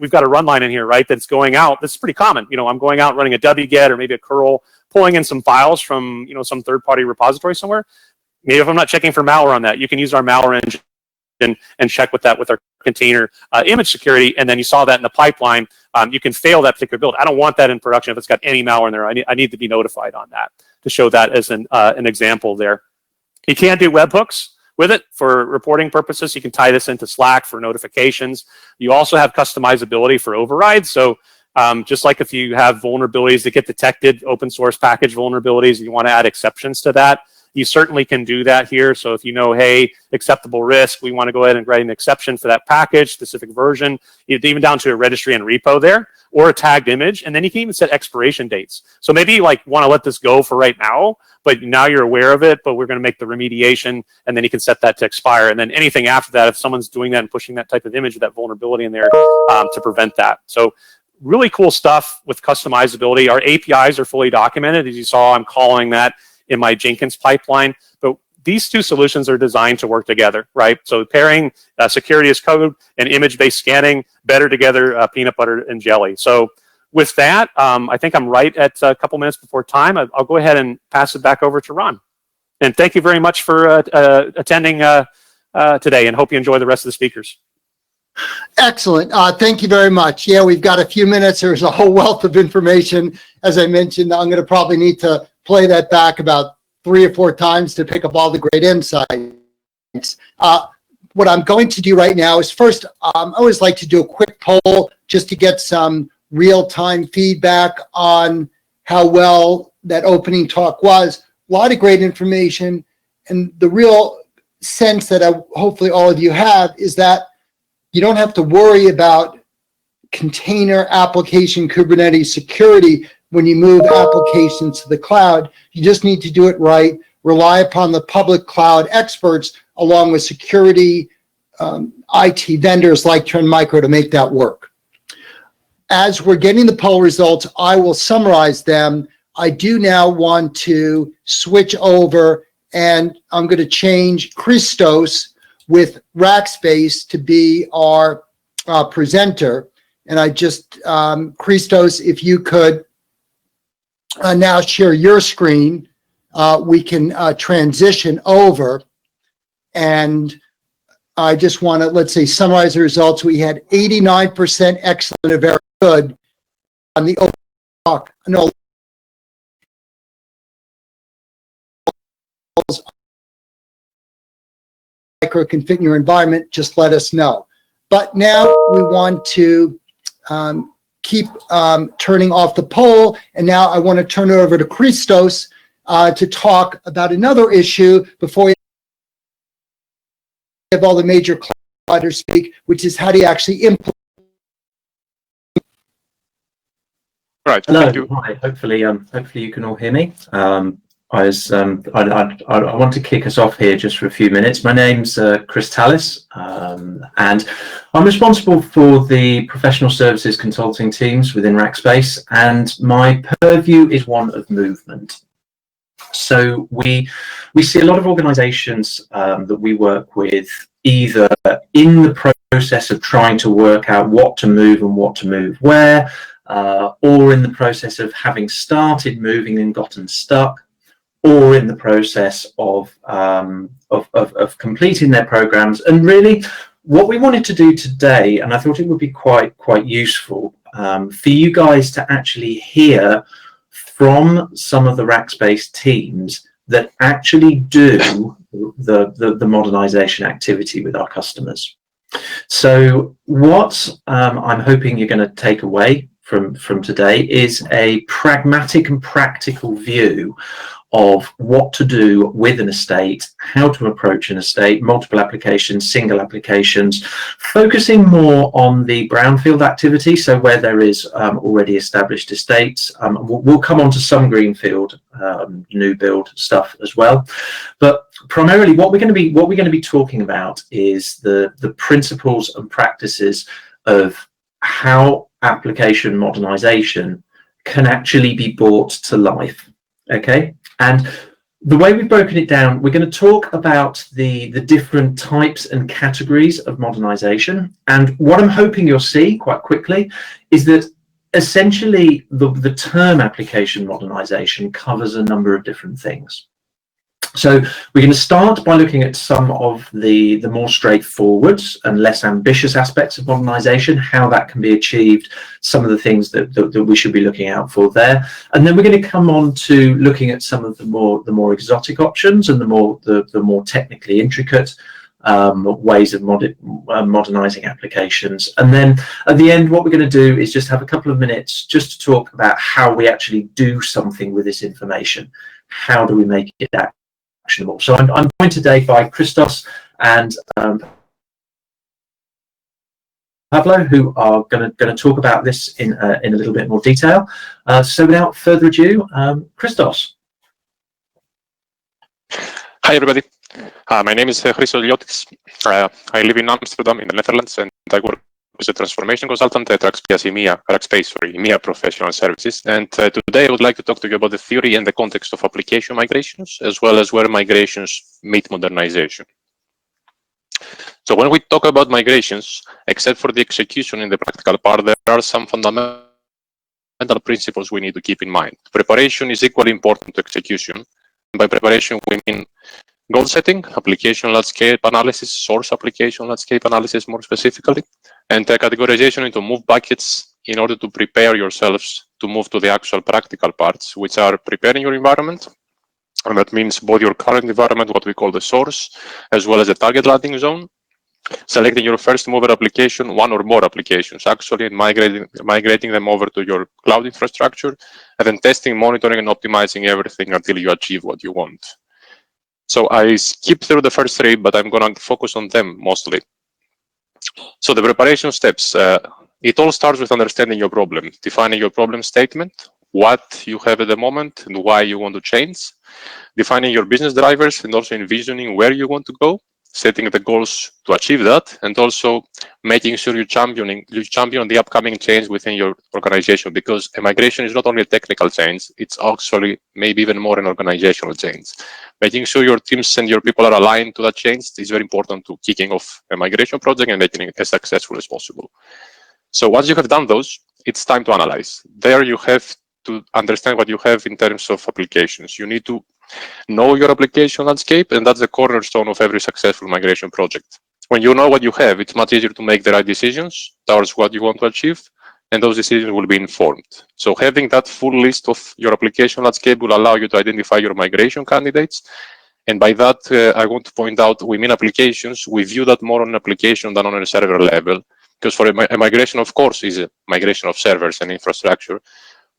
We've got a run line in here, right, that's going out. This is pretty common. You know, I'm going out running a wget or maybe a curl, pulling in some files from, you know, some third-party repository somewhere. Maybe if I'm not checking for malware on that, you can use our malware engine and check with that with our container image security. And then you saw that in the pipeline. You can fail that particular build. I don't want that in production if it's got any malware in there. I need to be notified on that to show that as an example there. You can do webhooks with it for reporting purposes. You can tie this into Slack for notifications. You also have customizability for overrides. So just like if you have vulnerabilities that get detected, open source package vulnerabilities, and you want to add exceptions to that, you certainly can do that here. So if you know, hey, acceptable risk, we want to go ahead and write an exception for that package, specific version, even down to a registry and repo there, or a tagged image. And then you can even set expiration dates. So maybe you like want to let this go for right now, but now you're aware of it, but we're going to make the remediation, and then you can set that to expire. And then anything after that, if someone's doing that and pushing that type of image with that vulnerability in there to prevent that. So really cool stuff with customizability. Our APIs are fully documented. As you saw, I'm calling that in my Jenkins pipeline, but these two solutions are designed to work together, right? So pairing security as code and image-based scanning better together, peanut butter and jelly. So with that, I think I'm right at a couple minutes before time. I'll go ahead and pass it back over to Ron. And thank you very much for attending today, and hope you enjoy the rest of the speakers. Excellent. Thank you very much. Yeah, we've got a few minutes. There's a whole wealth of information. As I mentioned, I'm going to probably need to play that back about 3 or 4 times to pick up all the great insights. What I'm going to do right now is first, I always like to do a quick poll just to get some real-time feedback on how well that opening talk was. A lot of great information, and the real sense that hopefully all of you have is that you don't have to worry about container application Kubernetes security when you move applications to the cloud. You just need to do it right, rely upon the public cloud experts along with security IT vendors like Trend Micro to make that work. As we're getting the poll results, I will summarize them. I do now want to switch over, and I'm going to change Christos with Rackspace to be our presenter. And I just, Christos, if you could now share your screen, we can transition over. And I just want to, let's say, summarize the results. We had 89% excellent or very good on the open talk. No, micro configure your environment, just let us know. But now we want to keep turning off the poll. And now I want to turn it over to Christos to talk about another issue before we have all the major clouders speak, which is how do you actually implement. Right. Hello. Thank you. Hi. Hopefully you can all hear me. I want to kick us off here just for a few minutes. My name's Chris Tallis, and I'm responsible for the professional services consulting teams within Rackspace, and my purview is one of movement. So we see a lot of organizations that we work with either in the process of trying to work out what to move and what to move where, or in the process of having started moving and gotten stuck, or in the process of completing their programs. And really, what we wanted to do today, and I thought it would be quite useful for you guys to actually hear from some of the Rackspace teams that actually do the modernization activity with our customers. So what I'm hoping you're going to take away from today is a pragmatic and practical view of what to do with an estate, how to approach an estate, multiple applications, single applications, focusing more on the brownfield activity, so where there is already established estates. We'll come on to some greenfield new build stuff as well, but primarily what we're going to be talking about is the principles and practices of how application modernization can actually be brought to life. Okay, and the way we've broken it down, we're going to talk about the different types and categories of modernization. And what I'm hoping you'll see quite quickly is that essentially the term application modernization covers a number of different things. So we're going to start by looking at some of the more straightforward and less ambitious aspects of modernization, how that can be achieved, some of the things that we should be looking out for there. And then we're going to come on to looking at some of the more exotic options and the more technically intricate ways of modernizing applications. And then at the end, what we're going to do is just have a couple of minutes just to talk about how we actually do something with this information. How do we make it actionable? So I'm joined today by Christos and Pablo, who are going to talk about this in a little bit more detail. So without further ado, Christos. Hi, everybody. My name is Christos Liotis. I live in Amsterdam in the Netherlands, and I work as a transformation consultant at Rackspace, EMEA Professional Services. And today I would like to talk to you about the theory and the context of application migrations, as well as where migrations meet modernization. So when we talk about migrations, except for the execution in the practical part, there are some fundamental principles we need to keep in mind. Preparation is equally important to execution. And by preparation, we mean goal setting, application landscape analysis, source application landscape analysis more specifically, and categorization into move buckets in order to prepare yourselves to move to the actual practical parts, which are preparing your environment. And that means both your current environment, what we call the source, as well as the target landing zone, selecting your first mover application, one or more applications actually, and migrating them over to your cloud infrastructure, and then testing, monitoring, and optimizing everything until you achieve what you want. So I skipped through the first three, but I'm going to focus on them mostly. So the preparation steps, it all starts with understanding your problem, defining your problem statement, what you have at the moment and why you want to change, defining your business drivers and also envisioning where you want to go, setting the goals to achieve that, and also making sure you champion the upcoming change within your organization, because a migration is not only a technical change, it's actually maybe even more an organizational change. Making sure your teams and your people are aligned to that change is very important to kicking off a migration project and making it as successful as possible. So once you have done those, it's time to analyze. There you have to understand what you have in terms of applications. You need to know your application landscape, and that's the cornerstone of every successful migration project. When you know what you have, it's much easier to make the right decisions towards what you want to achieve, and those decisions will be informed. So having that full list of your application landscape will allow you to identify your migration candidates. And by that, I want to point out, we mean applications. We view that more on an application than on a server level, because for a migration, of course, is a migration of servers and infrastructure,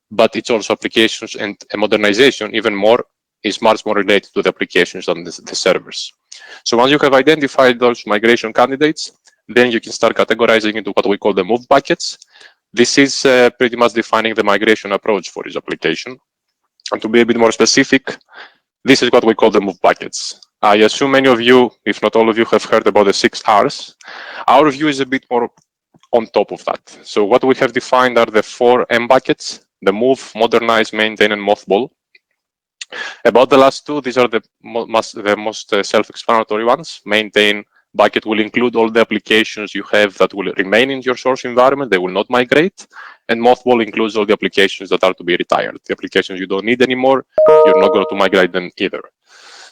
but it's also applications, and a modernization even more is much more related to the applications than the servers. So once you have identified those migration candidates, then you can start categorizing into what we call the move buckets. This is pretty much defining the migration approach for each application. And to be a bit more specific, this is what we call the move buckets. I assume many of you, if not all of you, have heard about the 6 R's. Our view is a bit more on top of that. So what we have defined are the 4 M buckets: the move, modernize, maintain, and mothball. About the last 2, these are the most self-explanatory ones. Maintain bucket will include all the applications you have that will remain in your source environment. They will not migrate. And mothball includes all the applications that are to be retired. The applications you don't need anymore, you're not going to migrate them either.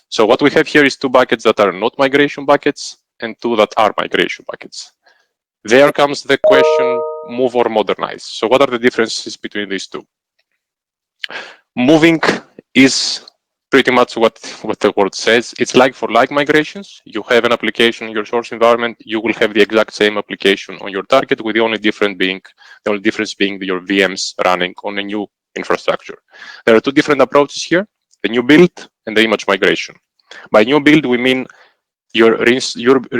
So what we have here is 2 buckets that are not migration buckets and 2 that are migration buckets. There comes the question, move or modernize. So what are the differences between these 2? Moving is pretty much what the word says. It's like for like migrations. You have an application in your source environment, you will have the exact same application on your target, with the only difference being your VMs running on a new infrastructure. There are 2 different approaches here. the new build and the image migration. By new build, we mean you're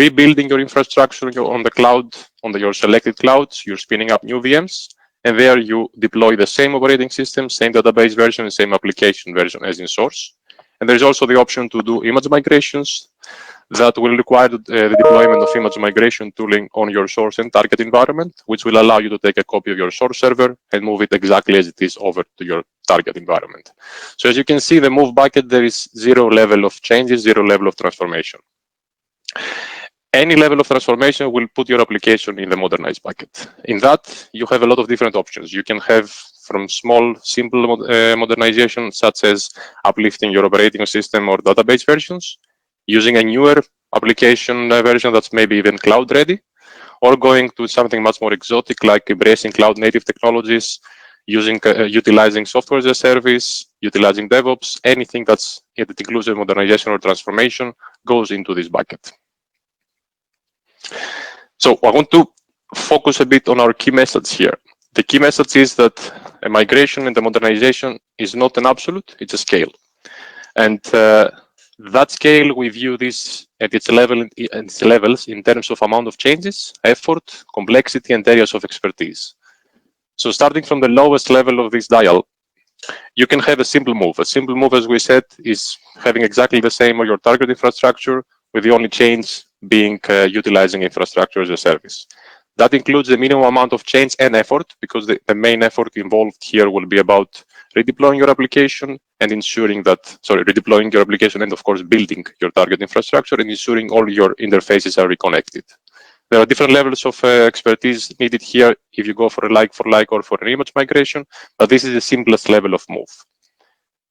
rebuilding your infrastructure on the cloud, on your selected clouds, you're spinning up new VMs, and there you deploy the same operating system, same database version, and same application version as in source. And there's also the option to do image migrations that will require the deployment of image migration tooling on your source and target environment, which will allow you to take a copy of your source server and move it exactly as it is over to your target environment. So as you can see, the move bucket, there is 0 level of changes, 0 level of transformation. Any level of transformation will put your application in the modernize bucket. In that, you have a lot of different options. You can have from small, simple modernization, such as uplifting your operating system or database versions, using a newer application version that's maybe even cloud ready, or going to something much more exotic like embracing cloud native technologies, utilizing software as a service, utilizing DevOps. Anything that includes a modernization or transformation goes into this bucket. So I want to focus a bit on our key message here. The key message is that a migration and the modernization is not an absolute, it's a scale. And that scale, we view this at its levels in terms of amount of changes, effort, complexity, and areas of expertise. So starting from the lowest level of this dial, you can have a simple move. A simple move, as we said, is having exactly the same on your target infrastructure, with the only change being utilizing infrastructure as a service. That includes the minimum amount of change and effort, because the main effort involved here will be about redeploying your application and ensuring that, redeploying your application and of course building your target infrastructure and ensuring all your interfaces are reconnected. There are different levels of expertise needed here if you go for a like or for an image migration, but this is the simplest level of move.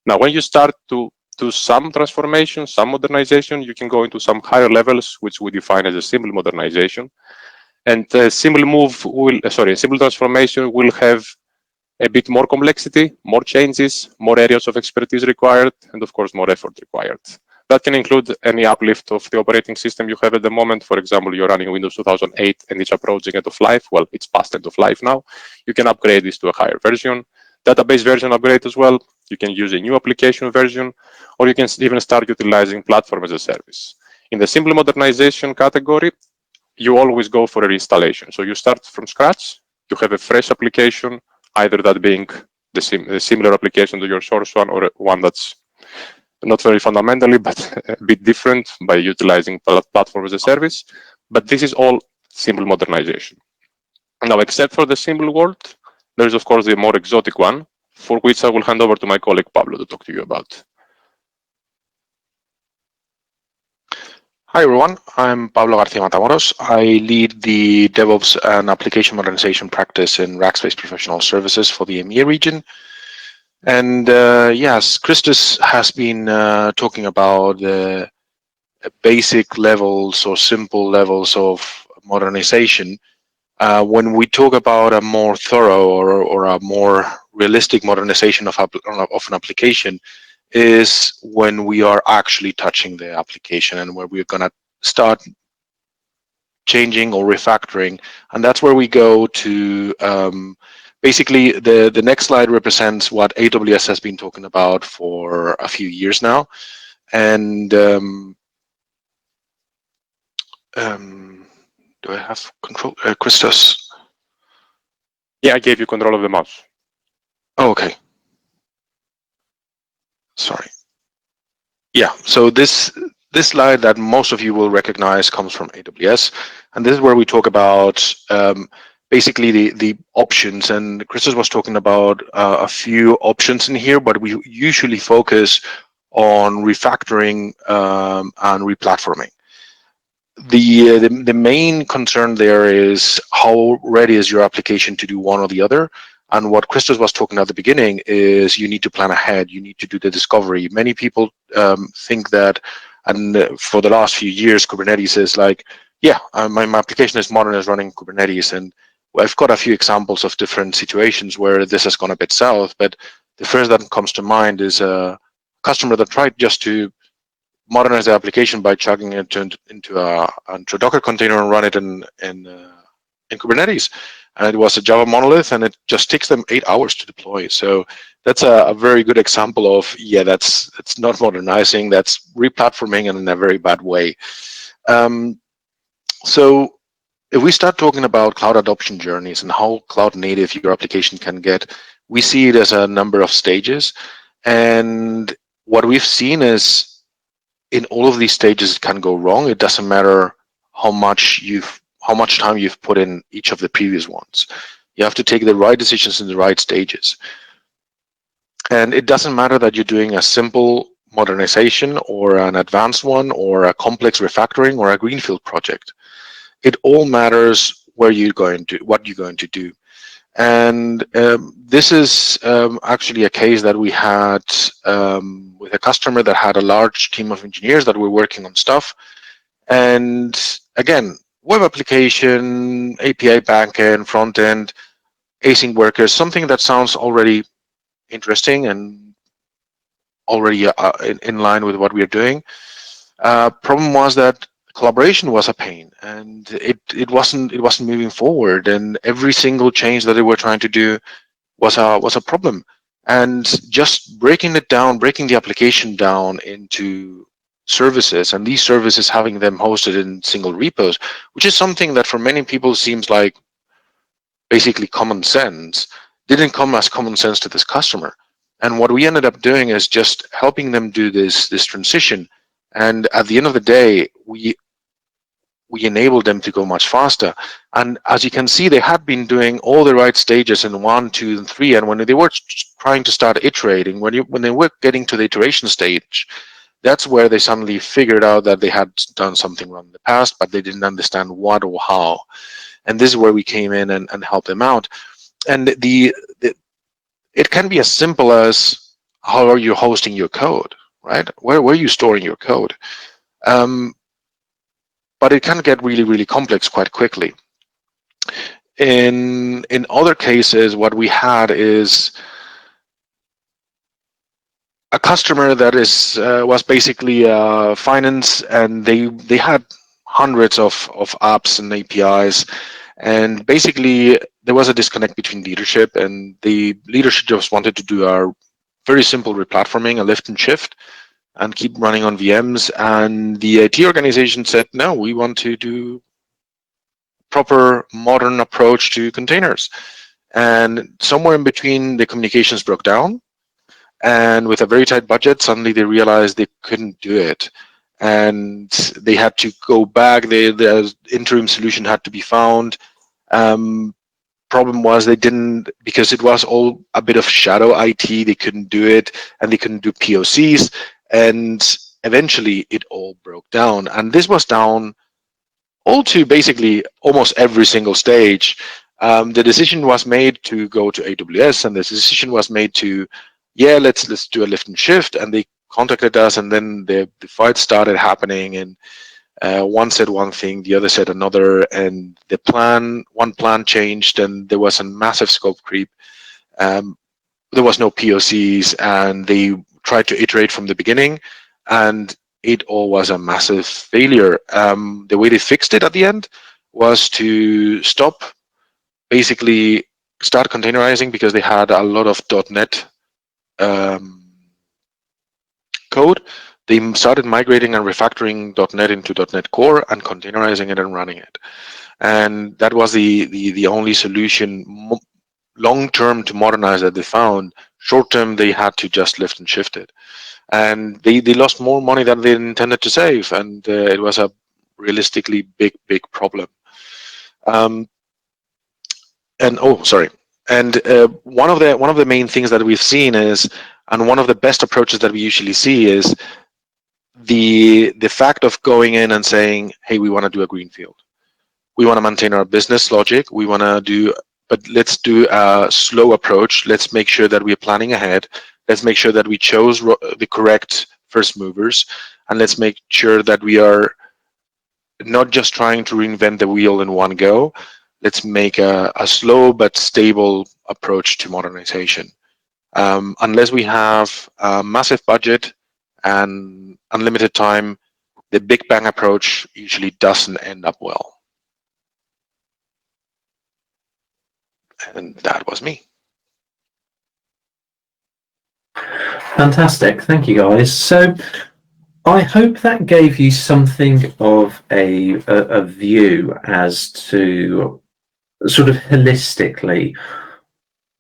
Now, when you start to do some transformation, some modernization, you can go into some higher levels, which we define as a simple modernization. And a simple transformation will have a bit more complexity, more changes, more areas of expertise required, and of course, more effort required. That can include any uplift of the operating system you have at the moment. For example, you're running Windows 2008 and it's approaching end of life. Well, it's past end of life now. You can upgrade this to a higher version. Database version upgrade as well. You can use a new application version, or you can even start utilizing platform as a service. In the simple modernization category, you always go for a reinstallation. So you start from scratch, you have a fresh application, either that being the similar application to your source one, or one that's not very fundamentally, but a bit different by utilizing platform as a service. But this is all simple modernization. Now, except for the simple world, there's of course the more exotic one, for which I will hand over to my colleague Pablo to talk to you about. Hi everyone, I'm Pablo Garcia Matamoros. I lead the DevOps and application modernization practice in Rackspace Professional Services for the EMEA region. And yes, Christos has been talking about the basic levels or simple levels of modernization. When we talk about a more thorough or a more realistic modernization of an application, is when we are actually touching the application and where we're going to start changing or refactoring. And that's where we go to basically the next slide represents what AWS has been talking about for a few years now. And do I have control? Christos? Yeah, I gave you control of the mouse. Oh, okay. Sorry. Yeah, so this slide that most of you will recognize comes from AWS, and this is where we talk about basically the options. And Christos was talking about a few options in here, but we usually focus on refactoring and replatforming. The main concern there is how ready is your application to do one or the other. And what Christos was talking at the beginning is you need to plan ahead. You need to do the discovery. Many people think that, and for the last few years, Kubernetes is like, yeah, my application is modern, is running Kubernetes. And I've got a few examples of different situations where this has gone a bit south. But the first that comes to mind is a customer that tried just to modernize the application by chugging it into a Docker container and run it in in Kubernetes, and it was a Java monolith, and it just takes them 8 hours to deploy. So that's a very good example of, yeah, that's not modernizing, that's replatforming in a very bad way. So if we start talking about cloud adoption journeys and how cloud native your application can get, we see it as a number of stages. And what we've seen is in all of these stages, it can go wrong. It doesn't matter how much time you've put in each of the previous ones. You have to take the right decisions in the right stages. And it doesn't matter that you're doing a simple modernization or an advanced one or a complex refactoring or a greenfield project. It all matters what you're going to do. And this is actually a case that we had with a customer that had a large team of engineers that were working on stuff. And again, web application, API backend, front end, async workers, something that sounds already interesting and already in line with what we're doing. Problem was that collaboration was a pain, and it wasn't moving forward, and every single change that they were trying to do was a problem. And just breaking the application down into services, and these services having them hosted in single repos, which is something that for many people seems like basically common sense, didn't come as common sense to this customer. And what we ended up doing is just helping them do this transition. And at the end of the day, we enabled them to go much faster. And as you can see, they had been doing all the right stages in 1, 2, and 3. And when they were trying to start iterating, when they were getting to the iteration stage, that's where they suddenly figured out that they had done something wrong in the past, but they didn't understand what or how. And this is where we came in and helped them out. And it can be as simple as how are you hosting your code, right? Where are you storing your code? But it can get really, really complex quite quickly. In other cases, what we had is a customer that was basically finance, and they had hundreds of apps and APIs, and basically there was a disconnect between leadership, and the leadership just wanted to do a very simple replatforming, a lift and shift, and keep running on VMs. And the IT organization said, no, we want to do proper modern approach to containers. And somewhere in between, the communications broke down. And with a very tight budget, suddenly they realized they couldn't do it. And they had to go back. The interim solution had to be found. Problem was they didn't, because it was all a bit of shadow IT, they couldn't do it, and they couldn't do POCs. And eventually it all broke down. And this was down all to basically almost every single stage. The decision was made to go to AWS, and the decision was made to, yeah, let's do a lift and shift. And they contacted us, and then the fight started happening, and one said one thing, the other said another, and one plan changed, and there was a massive scope creep. There was no POCs, and they tried to iterate from the beginning, and it all was a massive failure. The way they fixed it at the end was to basically start containerizing, because they had a lot of .NET code. They started migrating and refactoring .NET into .NET Core and containerizing it and running it. And that was the only solution long-term to modernize that they found. Short-term, they had to just lift and shift it. And they lost more money than they intended to save. And it was a realistically big problem. And one of the main things that we've seen is, and one of the best approaches that we usually see is the fact of going in and saying, hey, we want to do a greenfield. We want to maintain our business logic. We want to do, but let's do a slow approach. Let's make sure that we're planning ahead. Let's make sure that we chose the correct first movers. And let's make sure that we are not just trying to reinvent the wheel in one go. Let's make a slow but stable approach to modernization. Unless we have a massive budget and unlimited time, the big bang approach usually doesn't end up well. And that was me. Fantastic. Thank you, guys. So I hope that gave you something of a view as to sort of holistically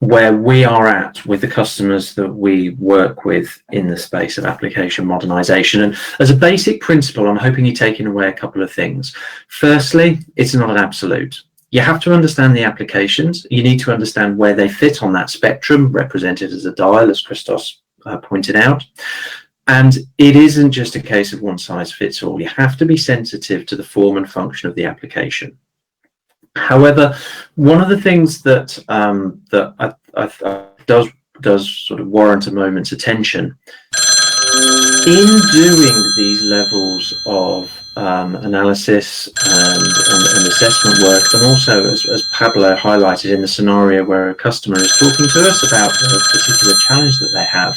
where we are at with the customers that we work with in the space of application modernization. And as a basic principle, I'm hoping you're taking away a couple of things. Firstly, it's not an absolute. You have to understand the applications. You need to understand where they fit on that spectrum, represented as a dial, as Christos pointed out. And it isn't just a case of one size fits all. You have to be sensitive to the form and function of the application. However, one of the things that does sort of warrant a moment's attention in doing these levels of analysis and assessment work, and also as Pablo highlighted in the scenario where a customer is talking to us about a particular challenge that they have,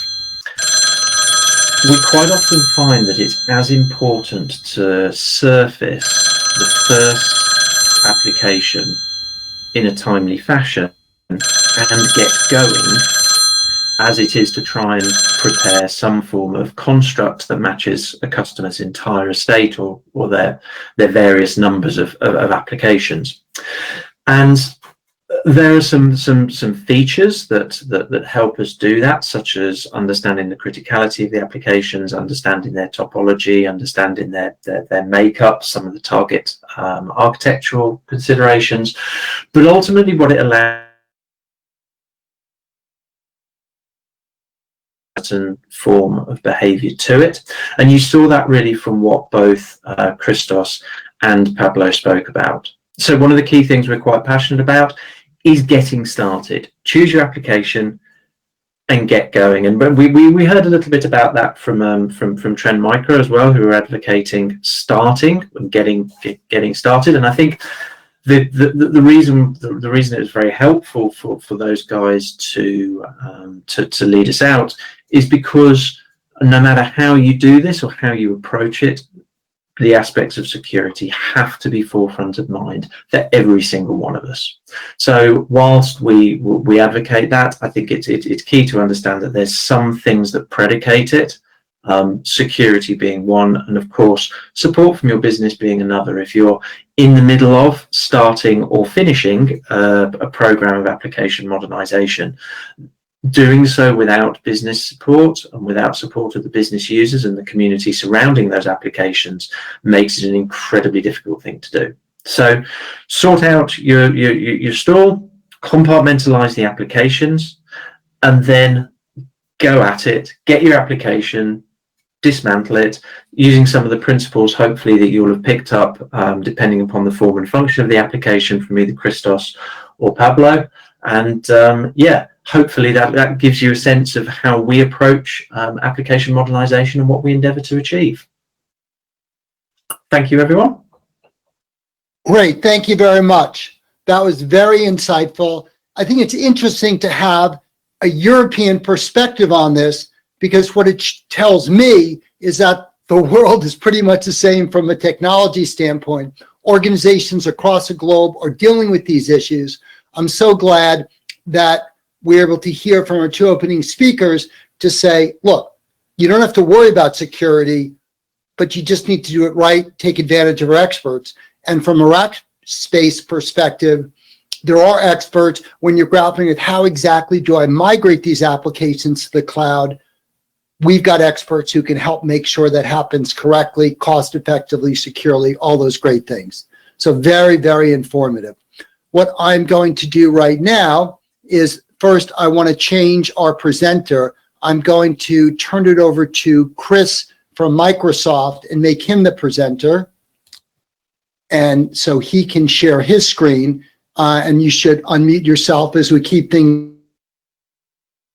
we quite often find that it's as important to surface the first application in a timely fashion and get going as it is to try and prepare some form of construct that matches a customer's entire estate or their various numbers of applications. And there are some features that help us do that, such as understanding the criticality of the applications, understanding their topology, understanding their makeup, some of the target architectural considerations. But ultimately what it allows certain form of behavior to it. And you saw that really from what both Christos and Pablo spoke about. So one of the key things we're quite passionate about is getting started. Choose your application and get going. And we heard a little bit about that from Trend Micro as well, who are advocating starting and getting started. And I think the reason it was very helpful for those guys to lead us out is because no matter how you do this or how you approach it, the aspects of security have to be forefront of mind for every single one of us. So whilst we advocate that, I think it's key to understand that there's some things that predicate it, security being one, and of course support from your business being another. If you're in the middle of starting or finishing a program of application modernization, doing so without business support and without support of the business users and the community surrounding those applications makes it an incredibly difficult thing to do. So sort out your stall, compartmentalize the applications, and then go at it, get your application, dismantle it, using some of the principles hopefully that you'll have picked up depending upon the form and function of the application from either Christos or Pablo. And yeah, hopefully that gives you a sense of how we approach application modernization and what we endeavor to achieve. Thank you, everyone. Great, thank you very much. That was very insightful. I think it's interesting to have a European perspective on this, because what it tells me is that the world is pretty much the same from a technology standpoint. Organizations across the globe are dealing with these issues. I'm so glad that we're able to hear from our two opening speakers to say, look, you don't have to worry about security, but you just need to do it right, take advantage of our experts. And from a Rackspace perspective, there are experts when you're grappling with how exactly do I migrate these applications to the cloud. We've got experts who can help make sure that happens correctly, cost effectively, securely, all those great things. So very, very informative. What I'm going to do right now is first, I want to change our presenter. I'm going to turn it over to Chris from Microsoft and make him the presenter. And so he can share his screen, and you should unmute yourself as we keep things